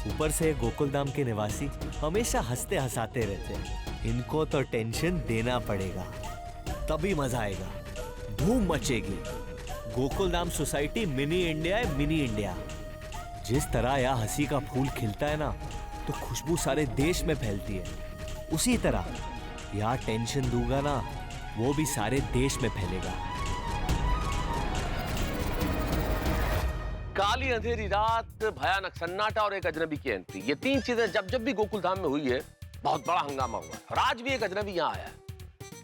ऊपर से गोकुलधाम के निवासी हमेशा हंसते हंसाते रहते हैं, इनको तो टेंशन देना पड़ेगा, तभी मजा आएगा, धूम मचेगी। गोकुलधाम सोसाइटी मिनी इंडिया है, मिनी इंडिया। जिस तरह यहाँ हंसी का फूल खिलता है ना, तो खुशबू सारे देश में फैलती है, उसी तरह यहाँ टेंशन दूंगा ना, वो भी सारे देश में फैलेगा। काली अंधेरी रात, भयानक सन्नाटा और एक अजनबी की एंट्री, ये तीन चीजें जब जब भी गोकुलधाम में हुई है बहुत बड़ा हंगामा हुआ है। और आज भी एक अजनबी यहाँ आया है,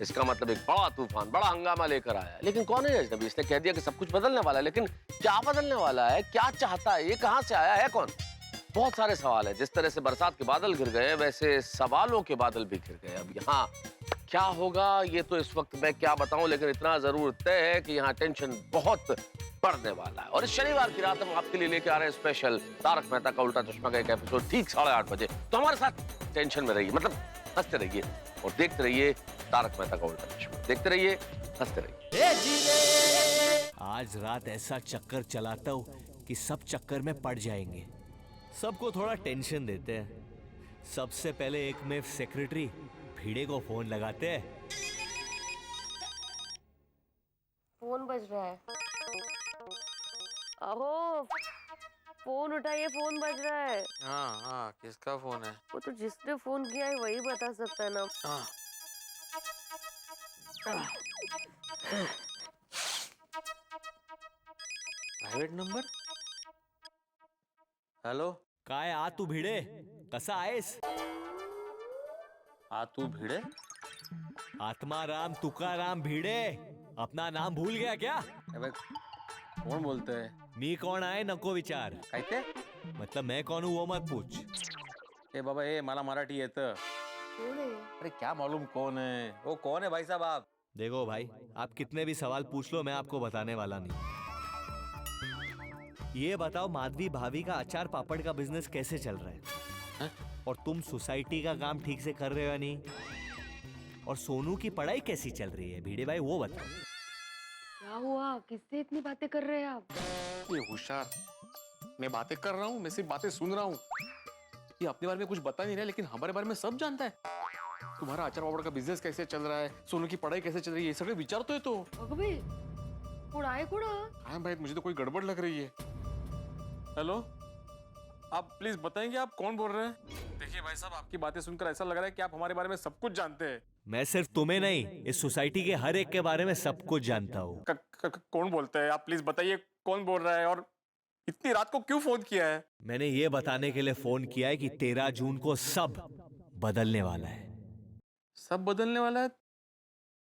इसका मतलब एक बड़ा तूफान, बड़ा हंगामा लेकर आया है। लेकिन कौन है अजनबी? इसने कह दिया कि सब कुछ बदलने वाला है, लेकिन क्या बदलने वाला है, क्या चाहता है, ये कहां से आया है, कौन? बहुत सारे सवाल है। जिस तरह से बरसात के बादल गिर गए, वैसे सवालों के बादल भी गिर गए। अब यहाँ क्या होगा ये तो इस वक्त मैं क्या बताऊं, लेकिन इतना जरूर तय है कि यहाँ टेंशन बहुत बढ़ने वाला है। और इस शनिवार की रात हम आपके लिए लेके आ रहे हैं स्पेशल तारक मेहता का उल्टा चश्मा का एक एपिसोड, ठीक 8:30 बजे। तो हमारे साथ टेंशन में रहिए, मतलब हंसते रहिए और देखते रहिए तारक मेहता का उल्टा चश्मा। देखते रहिए, हंसते रहिए। आज रात ऐसा चक्कर चलाता हूँ कि सब चक्कर में पड़ जाएंगे। सबको थोड़ा टेंशन देते हैं। सबसे पहले एक में सेक्रेटरी भिड़े को फोन लगाते हैं। फोन बज रहा है। अहो फोन उठाइए, फोन बज रहा है। हाँ हाँ, किसका फोन है? वो तो जिसने फोन किया है वही बता सकता है ना। हाँ। Private number. हेलो, काय आ तू भिडे, कसा आहेस? आ तू भिड़े? आत्माराम तुकाराम भिडे, अपना नाम भूल गया क्या? कौन बोलते हैं? मी कौन आहे नको विचार। काय ते? मतलब मैं कौन हूँ वो मत पूछ। ए बाबा, ए मला मराठी येतं। अरे क्या मालूम कौन है वो, कौन है भाई साहब आप? देखो भाई, आप कितने भी सवाल पूछ लो, मैं आपको बताने वाला नहीं। ये बताओ, माधवी भाभी का अचार पापड़ का बिजनेस कैसे चल रहा है? और तुम सोसाइटी का काम ठीक से कर रहे हो या नहीं? और सोनू की पढ़ाई कैसी चल रही है भिड़े भाई, वो बताओ। क्या हुआ, किससे इतनी बातें कर रहे हैं आप? ये होशियार, मैं बातें कर रहा हूँ, मैं सिर्फ बातें सुन रहा हूँ। ये अपने बारे में कुछ बता नहीं रहा, लेकिन हमारे बारे में सब जानता है। तुम्हारा अचार पापड़ का बिजनेस कैसे चल रहा है, सोनू की पढ़ाई कैसे चल रही है, ये सगळे विचारतोय तो। अगं कुड़ा हाँ भाई, मुझे तो कोई गड़बड़ लग रही है। हेलो, आप प्लीज बताएंगे आप कौन बोल रहे हैं? देखिए भाई साहब, आपकी बातें सुनकर ऐसा लग रहा है कि आप हमारे बारे में सब कुछ जानते हैं। मैं सिर्फ तुम्हें नहीं, इस सोसाइटी के हर एक के बारे में सब कुछ जानता हूँ। कौन बोलता है? आप प्लीज बताइए कौन बोल रहा है और इतनी रात को क्यों फोन किया है? मैंने ये बताने के लिए फोन किया है कि 13 जून को सब बदलने वाला है। सब बदलने वाला है?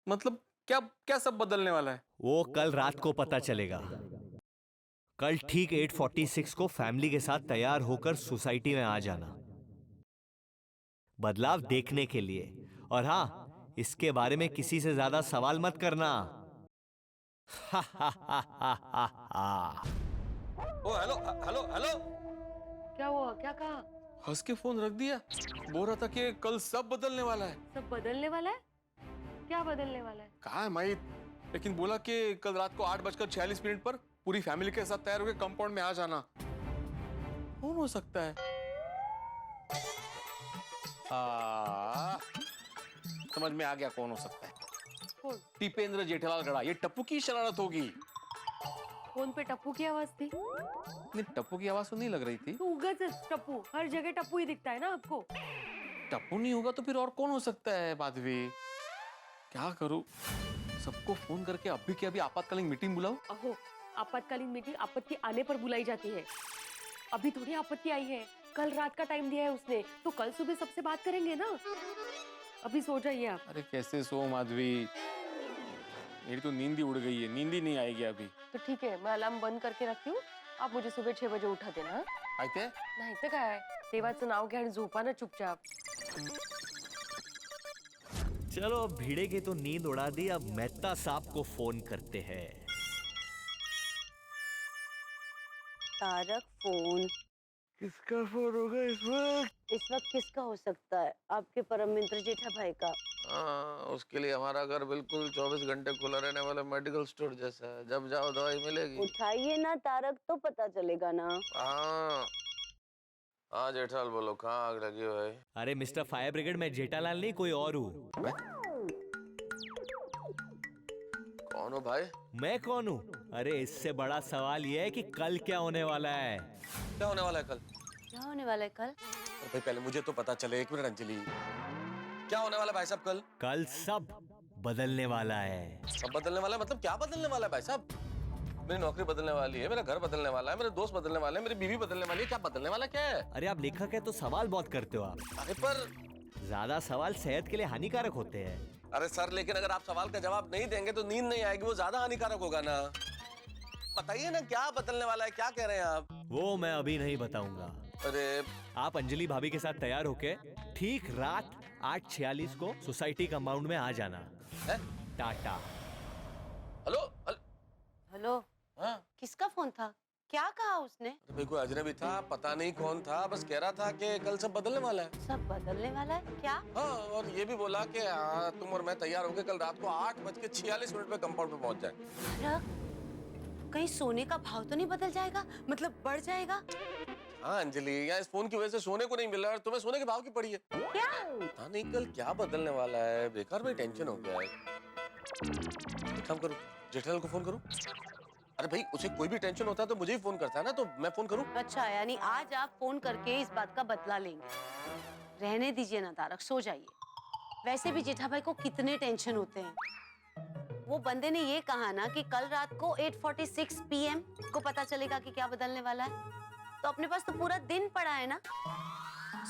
मतलब क्या क्या सब बदलने वाला है? वो कल रात को पता चलेगा। कल ठीक 8:46 को फैमिली के साथ तैयार होकर सोसाइटी में आ जाना, बदलाव देखने के लिए। और हाँ, इसके बारे में किसी से ज्यादा सवाल मत करना। ओ हेलो हेलो हेलो, क्या हुआ? क्या कहा? हंस के फोन रख दिया। बोल रहा था कि कल सब बदलने वाला है। सब बदलने वाला है? क्या बदलने वाला है? कहा है माई, लेकिन बोला कि कल रात को 8:46 पर पूरी फैमिली के साथ तैयार होकर कंपाउंड में आ जाना। कौन हो सकता है? समझ में आ गया कौन हो सकता है। कौन? टिपेंद्र जेठालाल गड़ा। ये टप्पू की शरारत होगी। फोन पे टप्पू की आवाज थी? नहीं, टप्पू की आवाज तो नहीं लग रही थी। तो उगत टप्पू, हर जगह टप्पू ही दिखता है ना आपको। टप्पू नहीं होगा तो फिर और कौन हो सकता है? माधवी, क्या करूं? सबको फोन करके अभी के अभी आपातकालीन मीटिंग बुलाओ। अहो, आपातकालीन मीटिंग आपत्ति आने पर बुलाई जाती है। अभी थोड़ी आपत्ति आई है, कल रात का टाइम दिया है उसने, तो कल सुबह सबसे बात करेंगे ना। अभी सो जाइए आप। अरे कैसे सो माधवी, मेरी तो नींद ही उड़ गई है, नींद ही नहीं आएगी अभी। तो ठीक है, मैं अलार्म बंद करके रखती हूँ, आप मुझे सुबह 6 बजे उठा देना। हाँ? आयते? नाही तर काय, देवाचं नाव घ्या आणि झोपा ना चुपचाप। चलो, अब भिड़े की तो नींद उड़ा दी, अब मेहता साहब को फोन करते हैं। तारक फोन। किसका फोन होगा इस वक्त? इस वक्त किसका हो सकता है? आपके परम मित्र जेठा भाई का। उसके लिए हमारा घर बिल्कुल 24 घंटे खुला रहने वाला मेडिकल स्टोर जैसा है। जब जाओ दवाई मिलेगी। उठाइए ना तारक, तो पता चलेगा ना। हाँ जेठालाल बोलो, कहाँ आग लगी भाई? अरे मिस्टर फायर ब्रिगेड, मैं जेठालाल नहीं, कोई और हूँ। कौन हो भाई? मैं कौन हूँ? अरे इससे बड़ा सवाल ये है कि कल क्या होने वाला है। क्या होने वाला है कल? क्या होने वाला है कल? भाई पहले मुझे तो पता चले। एक मिनट अंजलि, क्या होने वाला है भाई साहब कल? कल सब बदलने वाला है। सब बदलने वाला है? मतलब क्या बदलने वाला है भाई साहब? मेरी नौकरी बदलने वाली है, मेरा घर बदलने वाला है, मेरे दोस्त बदलने वाले हैं, मेरी बीवी बदलने वाली है। क्या बदलने वाला क्या है? अरे आप लेखक है तो सवाल बहुत करते हो आप। अरे पर ज्यादा सवाल सेहत के लिए हानिकारक होते हैं। अरे सर, लेकिन अगर आप सवाल का जवाब नहीं देंगे तो नींद नहीं आएगी, वो ज्यादा हानिकारक होगा ना। बताइए ना क्या बदलने वाला है, क्या कह रहे हैं आप? वो मैं अभी नहीं बताऊंगा। अरे आप अंजलि भाभी के साथ तैयार होके ठीक रात 8:46 को सोसाइटी कंपाउंड में आ जाना। टाटा। Hello hello. हाँ? किसका फोन था? क्या कहा उसने? भाई कोई अजनबी था, पता नहीं कौन था, बस कह रहा था कि कल सब बदलने वाला है। सब बदलने वाला है क्या? हाँ, और ये भी बोला कि तुम और मैं तैयार होकर कल रात को 8:46 पे कंपाउंड पे पहुंच जाए। कहीं सोने का भाव तो नहीं बदल जाएगा, मतलब बढ़ जाएगा? हाँ अंजलि, यहाँ इस फोन की वजह से सोने को नहीं मिल रहा है, तुम्हें सोने के भाव की पड़ी है। क्या? हाँ नहीं, कल क्या बदलने वाला है, बेकार में टेंशन हो गया है। एक काम करूँ, जेठालाल को फोन करूँ? अरे भाई, उसे कोई भी टेंशन होता है तो मुझे ही फोन करता है ना, तो मैं फोन करूँ? अच्छा, यानी आज आप फोन करके इस बात का बदला लेंगे। रहने दीजिए ना तारक, सो जाइए। वैसे भी जेठा भाई को कितने टेंशन होते हैं। वो बंदे ने ये कहा ना कि कल रात को 8:46 PM को पता चलेगा कि क्या बदलने वाला है, तो अपने पास तो पूरा दिन पड़ा है ना।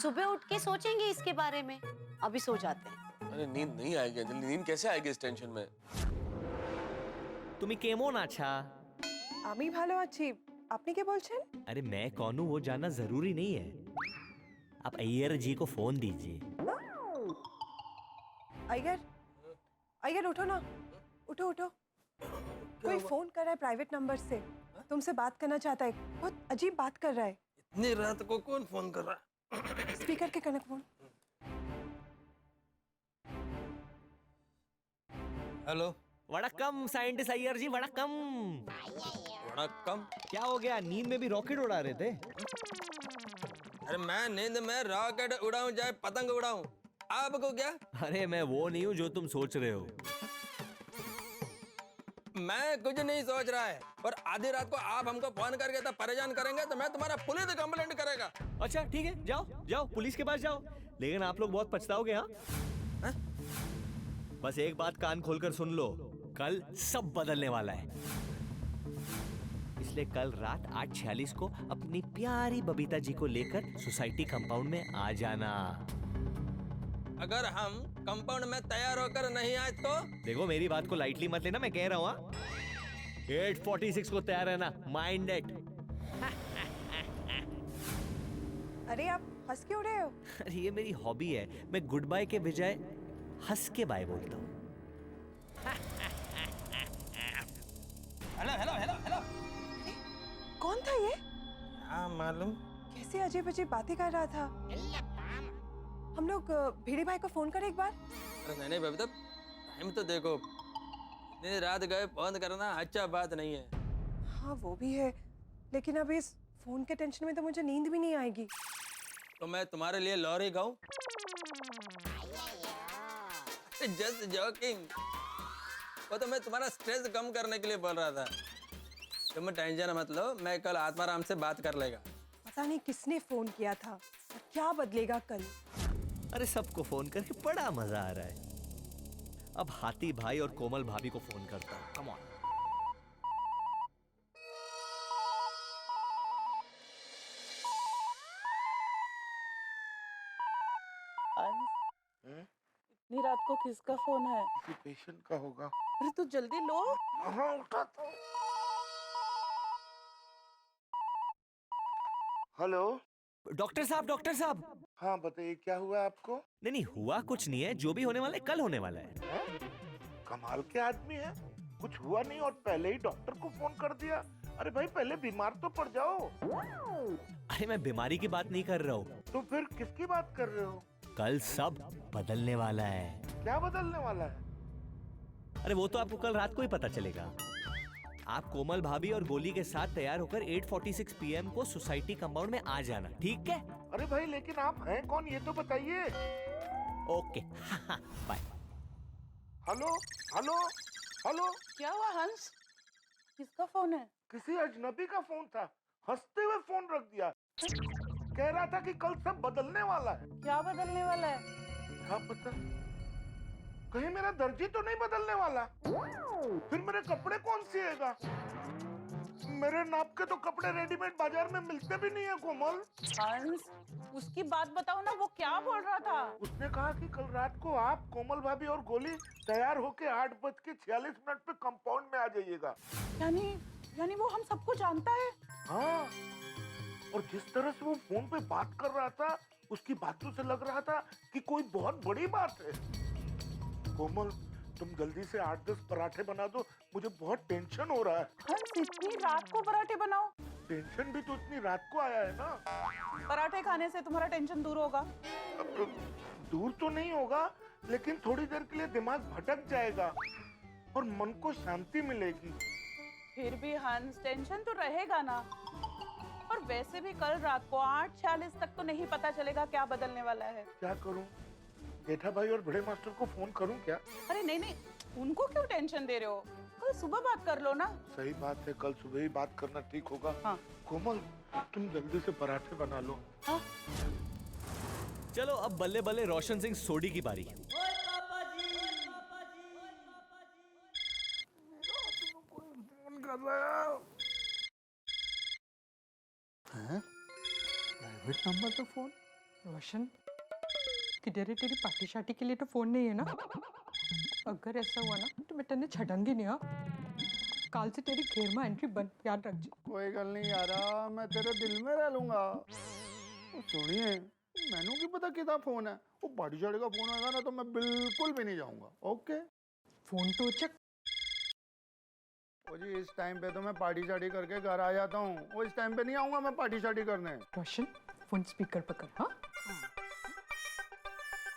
सुबह उठ के सोचेंगे इसके बारे में। अभी सो जाते हैं। अरे नींद नहीं आएगी अंजलि, नींद कैसे आएगी इस टेंशन में? তুমি কেমন আছা? আমি ভালো আছি, আপনি কে বলছেন? अरे मैं कौन हूँ वो जानना जरूरी नहीं है। आप अय्यर जी को फोन दीजिए। अय्यर, अय्यर उठो ना, उठो उठो। कोई फोन कर रहा है प्राइवेट नंबर से, तुमसे बात करना चाहता है, बहुत अजीब बात कर रहा है। इतनी रात को कौन फोन कर रहा है? स्पीकर के कनेक्ट फोन। हेलो, वड़कम साइंटिस्ट अय्यर जी, वड़कम। वड़कम। क्या हो गया, नींद में भी रॉकेट उड़ा रहे थे? अरे मैं नींद में रॉकेट उड़ाऊं चाहे पतंग उड़ाऊं, आपको क्या? अरे मैं वो नहीं हूँ जो तुम सोच रहे हो। मैं कुछ नहीं सोच रहा है, और आधी रात को आप हमको फोन करके तो परेशान करेंगे तो मैं तुम्हारा पुलिस कंप्लेंट करेगा। अच्छा ठीक है, जाओ जाओ पुलिस के पास जाओ, लेकिन आप लोग बहुत पछताओगे। हाँ बस एक बात कान खोलकर सुन लो, कल सब बदलने वाला है। इसलिए कल रात 8:46 को अपनी प्यारी बबीता जी को लेकर सोसाइटी कंपाउंड में आ जाना। अगर हम कंपाउंड में तैयार होकर नहीं आए तो? देखो मेरी बात को लाइटली मत लेना, मैं कह रहा हूँ 8:46 को तैयार रहना, माइंडेड। अरे आप हंस क्यों रहे हो? अरे ये मेरी हॉबी है, मैं गुड बाय के बजाय हंस के बाय बोलता हूँ। Hello hello hello hello. कौन था ये? हाँ मालूम। कैसे अजीब अजीब बातें कर रहा था। हम लोग भिड़े भाई को फोन करें एक बार। अरे नहीं बबीता, टाइम तो देखो, इतनी रात गए फोन करना अच्छा बात नहीं है। हाँ वो भी है, लेकिन अब इस फोन के टेंशन में तो मुझे नींद भी नहीं आएगी। तो मैं तुम्हारे लिए लॉरी गाऊं? Just joking. वो तो मैं तुम्हारा स्ट्रेस कम करने के लिए बोल रहा था। तुम टेंशन मत लो, मैं कल आत्माराम से बात कर लेगा। पता नहीं किसने फोन किया था और क्या बदलेगा कल। अरे सबको फोन करके बड़ा मजा आ रहा है। अब हाथी भाई और कोमल भाभी को फोन करता हूँ। Come on. इतनी रात को किसका फोन है? किसी पेशेंट का होगा। अरे तू जल्दी लो। हाँ उठाता हूँ। हेलो डॉक्टर साहब। हाँ बताइए, क्या हुआ आपको? नहीं हुआ कुछ नहीं है, जो भी होने वाला है कल होने वाला है। कमाल के आदमी है, कुछ हुआ नहीं और पहले ही डॉक्टर को फोन कर दिया। अरे भाई पहले बीमार तो पड़ जाओ। अरे मैं बीमारी की बात नहीं कर रहा हूँ। तो फिर किसकी बात कर रहे हो? कल सब बदलने वाला है। क्या बदलने वाला है? अरे वो तो आपको कल रात को ही पता चलेगा। आप कोमल भाभी और गोली के साथ तैयार होकर 8:46 PM को सोसाइटी कंपाउंड में आ जाना, ठीक है? अरे भाई लेकिन आप हैं कौन ये तो बताइए। Okay bye. Hello hello hello. क्या हुआ हंस? किसका फोन है? किसी अजनबी का फोन था, हंसते हुए फोन रख दिया। कह रहा था कि कल सब बदलने वाला है। क्या बदलने वाला है? क्या पता, कहीं मेरा दर्जी तो नहीं बदलने वाला। फिर मेरे कपड़े कौन सिएगा? मेरे नाप के तो कपड़े रेडीमेड बाजार में मिलते भी नहीं है कोमल। हंस, उसकी बात बताओ ना, वो क्या बोल रहा था? उसने कहा कि कल रात को आप, कोमल भाभी और गोली तैयार होके 8:46 पे कंपाउंड में आ जाइएगा। यानी वो हम सबको जानता है? हाँ, और जिस तरह से वो फोन पे बात कर रहा था, उसकी बातों से लग रहा था कि कोई बहुत बड़ी बात है। कोमल तुम जल्दी से 8-10 पराठे बना दो, मुझे बहुत टेंशन हो रहा है। हंस, इतनी रात को पराठे बनाओ? टेंशन भी तो इतनी रात को आया है ना। पराठे खाने से तुम्हारा टेंशन दूर होगा? दूर तो नहीं होगा, लेकिन थोड़ी देर के लिए दिमाग भटक जाएगा और मन को शांति मिलेगी। फिर भी हंस, टेंशन तो रहेगा ना। और वैसे भी कल रात को 8:46 तक तो नहीं पता चलेगा क्या बदलने वाला है। क्या करूं? जेठा भाई और बड़े मास्टर को फोन करूं क्या? अरे नहीं, उनको क्यों टेंशन दे रहे हो? कल सुबह बात कर लो ना। सही बात है, कल सुबह ही बात करना ठीक होगा। हाँ। कोमल तुम जल्दी से पराठे बना लो। हाँ। चलो अब बल्ले बल्ले रोशन सिंह सोडी की बारी। प्राइवेट नंबर तो फोन। रोशन किधर है? तेरी पार्टी शार्टी के लिए तो फोन नहीं है ना? अगर ऐसा हुआ ना तो मैं तेने छड़ांगी नहीं। हाँ, काल से तेरी घेर में एंट्री बंद, याद रख। कोई गल नहीं यार, मैं तेरे दिल में रह लूंगा। सुनिए, मैनू की पता कितना फोन है। वो पार्टी शार्टी का फोन होगा ना तो मैं बिल्कुल भी नहीं जाऊंगा। ओके फोन तो चेक। ओ जी, इस टाइम पे तो मैं पार्टी शार्टी करके घर आ जाता हूँ। वो इस टाइम पे नहीं आऊंगा मैं पार्टी शार्टी करने। रोशन फोन स्पीकर पर कर। हाँ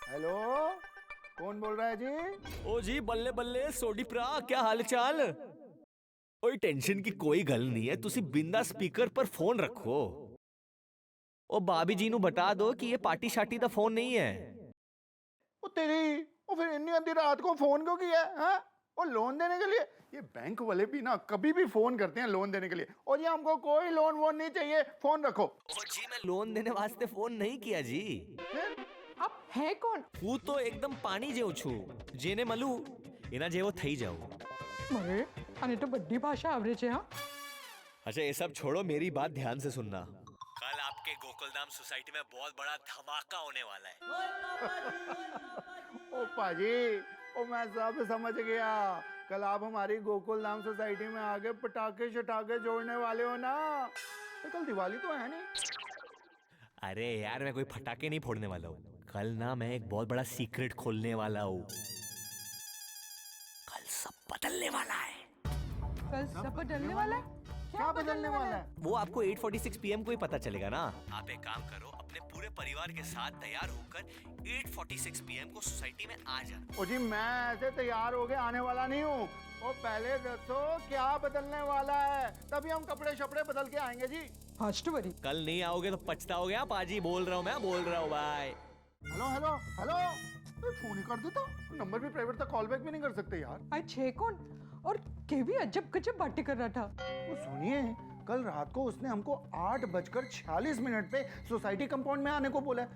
हेलो, कौन बोल रहा है जी? ओ जी बल्ले बल्ले सोडी प्रा, क्या हाल चाल? कोई टेंशन की कोई गल नहीं है, तुसी बिंदा स्पीकर पर फोन रखो। ओ भाभी जी नू बता दो कि ये पार्टी शार्टी दा फोन नहीं है। ओ तेरी, ओ फिर इतनी आधी रात को फोन क्यों किया है? हाँ, वो लोन देने के लिए? ये बैंक वाले भी ना कभी भी फोन करते हैं लोन देने के लिए। और ये हमको कोई लोन नहीं चाहिए, फोन रखो। ओ जी मैं लोन देने वास्ते फोन नहीं किया जी। आप હે કોણ? હું તો એકદમ પાણી જેવો છું, જેને મળું એના જેવો થઈ જાઉં. મરે આને તો બધી ભાષા આવડે છે હા. अच्छा ये सब छोड़ो, मेरी बात ध्यान से सुनना. कल आपके गोकुलधाम सोसाइटी में बहुत बड़ा धमाका होने वाला है. ओ पाजी, ओ मैं सब समझ गया। कल आप हमारी गोकुल धाम सोसाइटी में आगे पटाखे शटाखे जोड़ने वाले हो ना? तो कल दिवाली तो है नहीं? अरे यार मैं कोई फटाके नहीं फोड़ने वाला हूँ. कल ना मैं एक बहुत बड़ा सीक्रेट खोलने वाला हूँ. कल सब बदलने वाला है. कल सब बदलने वाला है? क्या बदलने वाला है? वो आपको 8:46 PM को ही पता चलेगा ना. आप एक काम करो, अपने पूरे परिवार के साथ तैयार होकर 8:46 PM को सोसाइटी में आ जाना. ओ जी मैं ऐसे तैयार हो के आने वाला नहीं हूँ. ओ पहले दसो क्या बदलने वाला है, तभी हम कपड़े शपड़े बदल के आएंगे जी. फास्ट कल नहीं आओगे तो पछताओगे. आप पाजी बोल रहा हूँ, मैं बोल रहा हूँ भाई. हेलो हेलो हेलो, फोन ही कर देता. नंबर भी प्राइवेट था, कॉल बैक भी नहीं कर सकते यार. आज छे कौन? और के भी अजब गजब बातें कर रहा था. वो सुनिए, कल रात को उसने हमको 8:46 पे सोसाइटी कंपाउंड में आने को बोला है,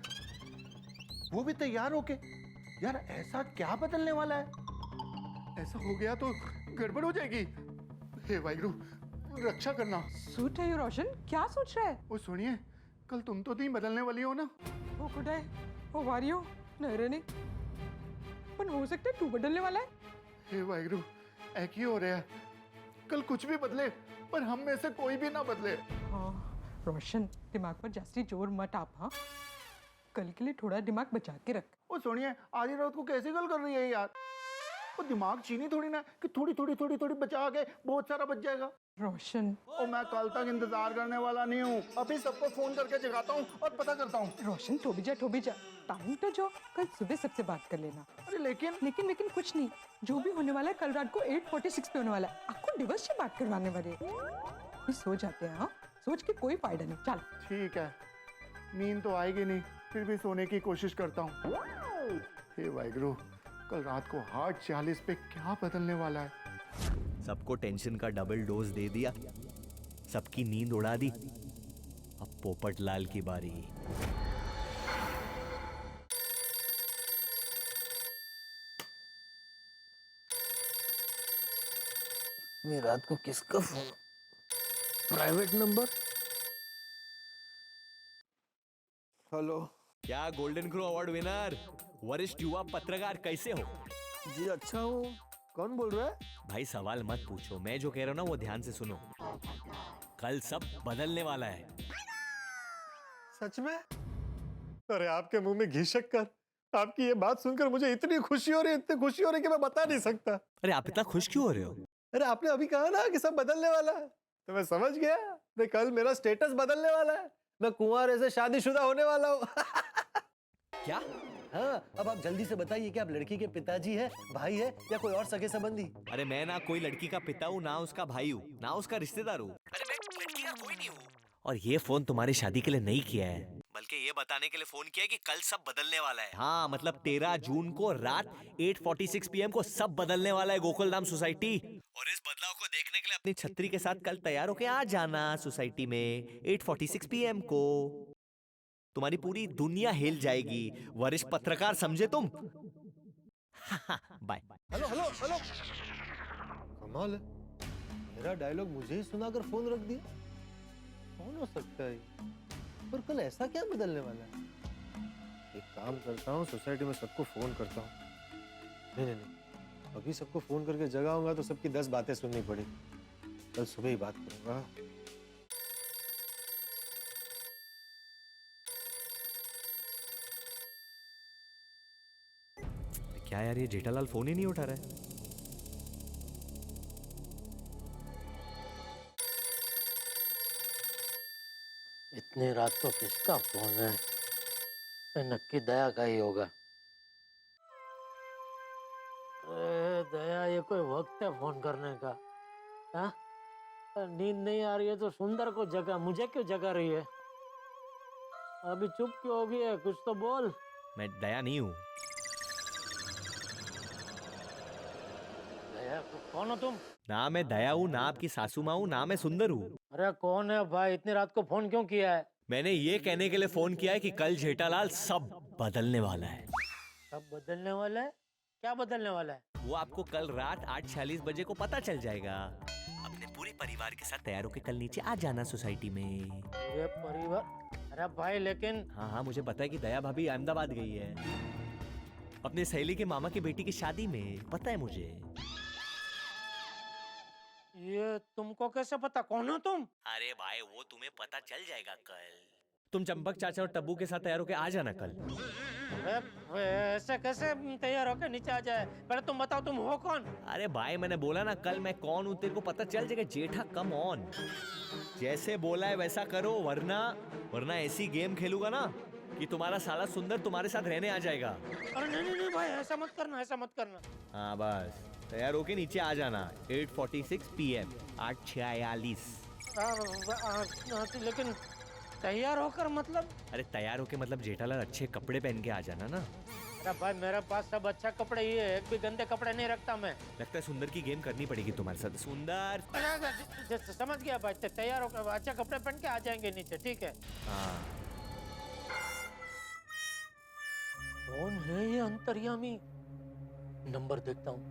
वो भी तैयार होके. यार ऐसा क्या बदलने वाला है? ऐसा हो गया तो गड़बड़ हो जाएगी. हे वाहिगुरु, रक्षा करना. सूट है रोशन, क्या सोच रहा है? वो सुनिए, कल तुम तो नहीं बदलने वाली हो ना? वो कुडाई, वो वारियो, नहीं नहीं. पर हो सकता है तू बदलने वाला है. हे वाहिगुरु, एक ही हो रहा है. कल कुछ भी बदले, पर हम में से कोई भी ना बदले. हाँ रोशन, दिमाग पर जास्ती जोर मत आप. हाँ कल के लिए थोड़ा दिमाग बचा के रख. वो सुनिए, आधी रात को कैसी गल कर रही है यार? वो दिमाग चीनी थोड़ी ना कि थोड़ी थोड़ी थोड़ी थोड़ी बचा के बहुत सारा बच जाएगा. रोशन, और मैं कल तक इंतजार करने वाला नहीं हूँ. अभी सबको फोन करके जगाता हूँ और पता करता हूँ. रोशन तो भी जा. टाइम तो जो कल सुबह सबसे बात कर लेना. अरे लेकिन कुछ नहीं. जो भी होने वाला है कल रात को 8:46 पे होने वाला है. आपको दिवस से बात करवाने वाले. अभी सो जाते हैं. हाँ सोच के कोई फायदा नहीं. चल ठीक है, नींद तो आएगी नहीं, फिर भी सोने की कोशिश करता हूँ. हे वाहिगुरु, कल रात को 8:46 पे क्या बदलने वाला है? सबको टेंशन का डबल डोज दे दिया, सबकी नींद उड़ा दी. अब पोपट लाल की बारी. इतनी रात को किसका फोन? Private number. हेलो. क्या गोल्डन क्रो अवार्ड विनर, वरिष्ठ युवा पत्रकार कैसे हो? जी अच्छा हूँ. कौन बोल रहा है? भाई सवाल मत पूछो, मैं जो कह रहा हूँ ना वो ध्यान से सुनो. कल सब बदलने वाला है. सच में? अरे आपके मुंह में घी शक्कर. आपकी ये बात सुनकर मुझे इतनी खुशी हो रही है कि मैं बता नहीं सकता. अरे आप इतना खुश क्यों हो रहे हो? अरे आपने अभी कहा ना कि सब बदलने वाला है, तो मैं समझ गया. मैं कल मेरा स्टेटस बदलने वाला है. मैं कुंवारे से शादीशुदा होने वाला हूँ. क्या? हाँ, अब आप जल्दी से बताइए कि आप लड़की के पिताजी है, भाई है या कोई और सगे संबंधी? अरे मैं ना कोई लड़की का पिता हूँ, ना उसका भाई हूँ, ना उसका रिश्तेदार हूँ. अरे मैं लड़की का कोई नहीं हूँ. और ये फोन तुम्हारी शादी के लिए नहीं किया है, बल्कि ये बताने के लिए फोन किया है कि कल सब बदलने वाला है. हाँ मतलब 13 जून को रात 8:46 PM को सब बदलने वाला है गोकुलधाम सोसाइटी. और इस बदलाव को देखने के लिए अपनी छतरी के साथ कल तैयार होके आ जाना सोसाइटी में 8:46 PM को. तुम्हारी पूरी दुनिया हिल जाएगी. वरिष्ठ पत्रकार समझे तुम? बाय. Hello hello hello. कमाल है, मेरा डायलॉग मुझे ही सुनाकर फोन रख दिया. कौन हो सकता है? पर कल ऐसा क्या बदलने वाला है? एक काम करता हूँ, सोसाइटी में सबको फोन करता हूँ. नहीं, अभी सबको फोन करके जगाऊंगा तो सबकी 10 बातें सुननी पड़ेगी. कल सुबह ही बात करूंगा. क्या यार, ये जेठालाल फोन ही नहीं उठा रहा है. इतनी रात को किसका फोन है? नक्की दया का ही होगा. अरे दया, ये कोई वक्त है फोन करने का? हाँ, नींद नहीं आ रही है तो सुंदर को जगा, मुझे क्यों जगा रही है? अभी चुप क्यों हो गई है? कुछ तो बोल. मैं दया नहीं हूँ. दया? कौन हो तुम? ना मैं दया हूँ, ना आपकी सासू माँ हूँ, ना मैं सुंदर हूँ. अरे कौन है भाई? इतनी रात को फोन क्यों किया है? मैंने ये कहने के लिए फोन किया है कि कल जेठालाल सब बदलने वाला है। सब बदलने वाला है? क्या बदलने वाला है? वो आपको कल रात 8:46 बजे को पता चल जाएगा। अपने पूरे परिवार के साथ तैयार होकर कल नीचे आ जाना सोसाइटी में। ये परिवार? अरे भाई लेकिन। हाँ, मुझे पता है कि दया भाभी अहमदाबाद गई है अपने सहेली के मामा की बेटी की शादी में, पता है मुझे। ये तुमको कैसे पता? कौन हो तुम? अरे भाई वो तुम्हें पता चल जाएगा कल। तुम चंपक चाचा और टब्बू के साथ तैयार होके आ जाना कल। अरे ऐसे कैसे तैयार होके नीचे आ जाए? पहले तुम बताओ तुम हो कौन? अरे भाई मैंने बोला ना कल मैं कौन हूँ तेरे को पता चल जाएगा। जेठा कम ऑन, जैसे बोला है वैसा करो, वरना ऐसी गेम खेलूंगा ना कि तुम्हारा साला सुंदर तुम्हारे साथ रहने आ जाएगा। अरे नहीं भाई ऐसा मत करना, ऐसा मत करना। हाँ बस तैयार होके नीचे आ जाना 8:46 PM 8:46। लेकिन तैयार होकर मतलब? अरे तैयार होके मतलब जेठालाल अच्छे कपड़े पहन के आ जाना ना। अरे भाई मेरे पास सब अच्छा कपड़े ही है, एक भी गंदे कपड़े नहीं रखता मैं। लगता है सुंदर की गेम करनी पड़ेगी तुम्हारे साथ। सुंदर समझ गया भाई, तैयार होकर अच्छा कपड़े पहन के आ जाएंगे नीचे, ठीक है? हाँ। कौन है ये अंतर्यामी? नंबर देखता हूँ।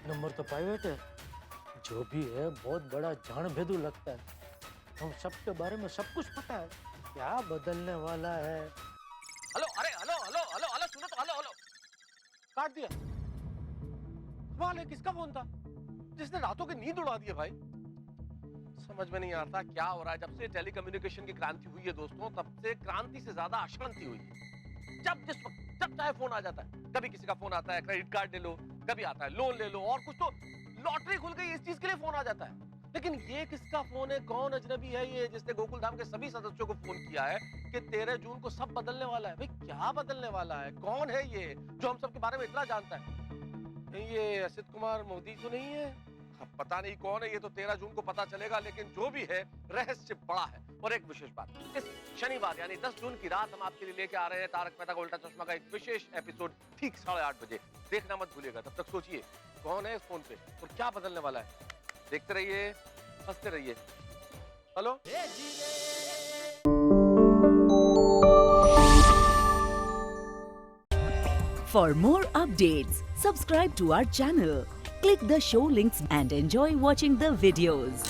नंबर तो प्राइवेट है। जो भी है बहुत बड़ा जानभेदू लगता है। हम सबके बारे में सब कुछ पता है। क्या बदलने वाला है? हेलो, अरे हेलो हेलो हेलो हेलो, सुनो तो, हेलो हेलो। काट दिया। वाले किसका फोन था जिसने रातों की नींद उड़ा दी है भाई? समझ में नहीं आता क्या हो रहा है। जब से टेलीकम्युनिकेशन की क्रांति हुई है दोस्तों, तब से क्रांति से ज्यादा अशांति हुई है। जब चाहे फोन आ जाता है। कभी किसी का फोन आता है क्रेडिट कार्ड ले लो, कभी आता है लोन ले लो, और कुछ तो लॉटरी खुल गई इस चीज के लिए फोन आ जाता है। लेकिन ये किसका फोन है? कौन अजनबी है ये जिसने गोकुल धाम के सभी सदस्यों को फोन किया है कि 13 जून को सब बदलने वाला है? भाई क्या बदलने वाला है? कौन है ये जो हम सबके बारे में इतना जानता है? ये असित कुमार मोदी तो नहीं है? अब पता नहीं कौन है ये, तो 13 जून को पता चलेगा। लेकिन जो भी है रहस्य बड़ा है। और एक विशेष बात, इस शनिवार यानी 10 जून की रात हम आपके लिए लेके आ रहे हैं तारक मेहता का उल्टा चश्मा का एक विशेष एपिसोड ठीक 8:30 बजे। देखना मत भूलिएगा। तब तक सोचिए कौन है इस फोन पे और क्या बदलने वाला है। देखते रहिए, हंसते रहिए। Hello. For more updates, subscribe to our channel, click the show links and enjoy watching the videos.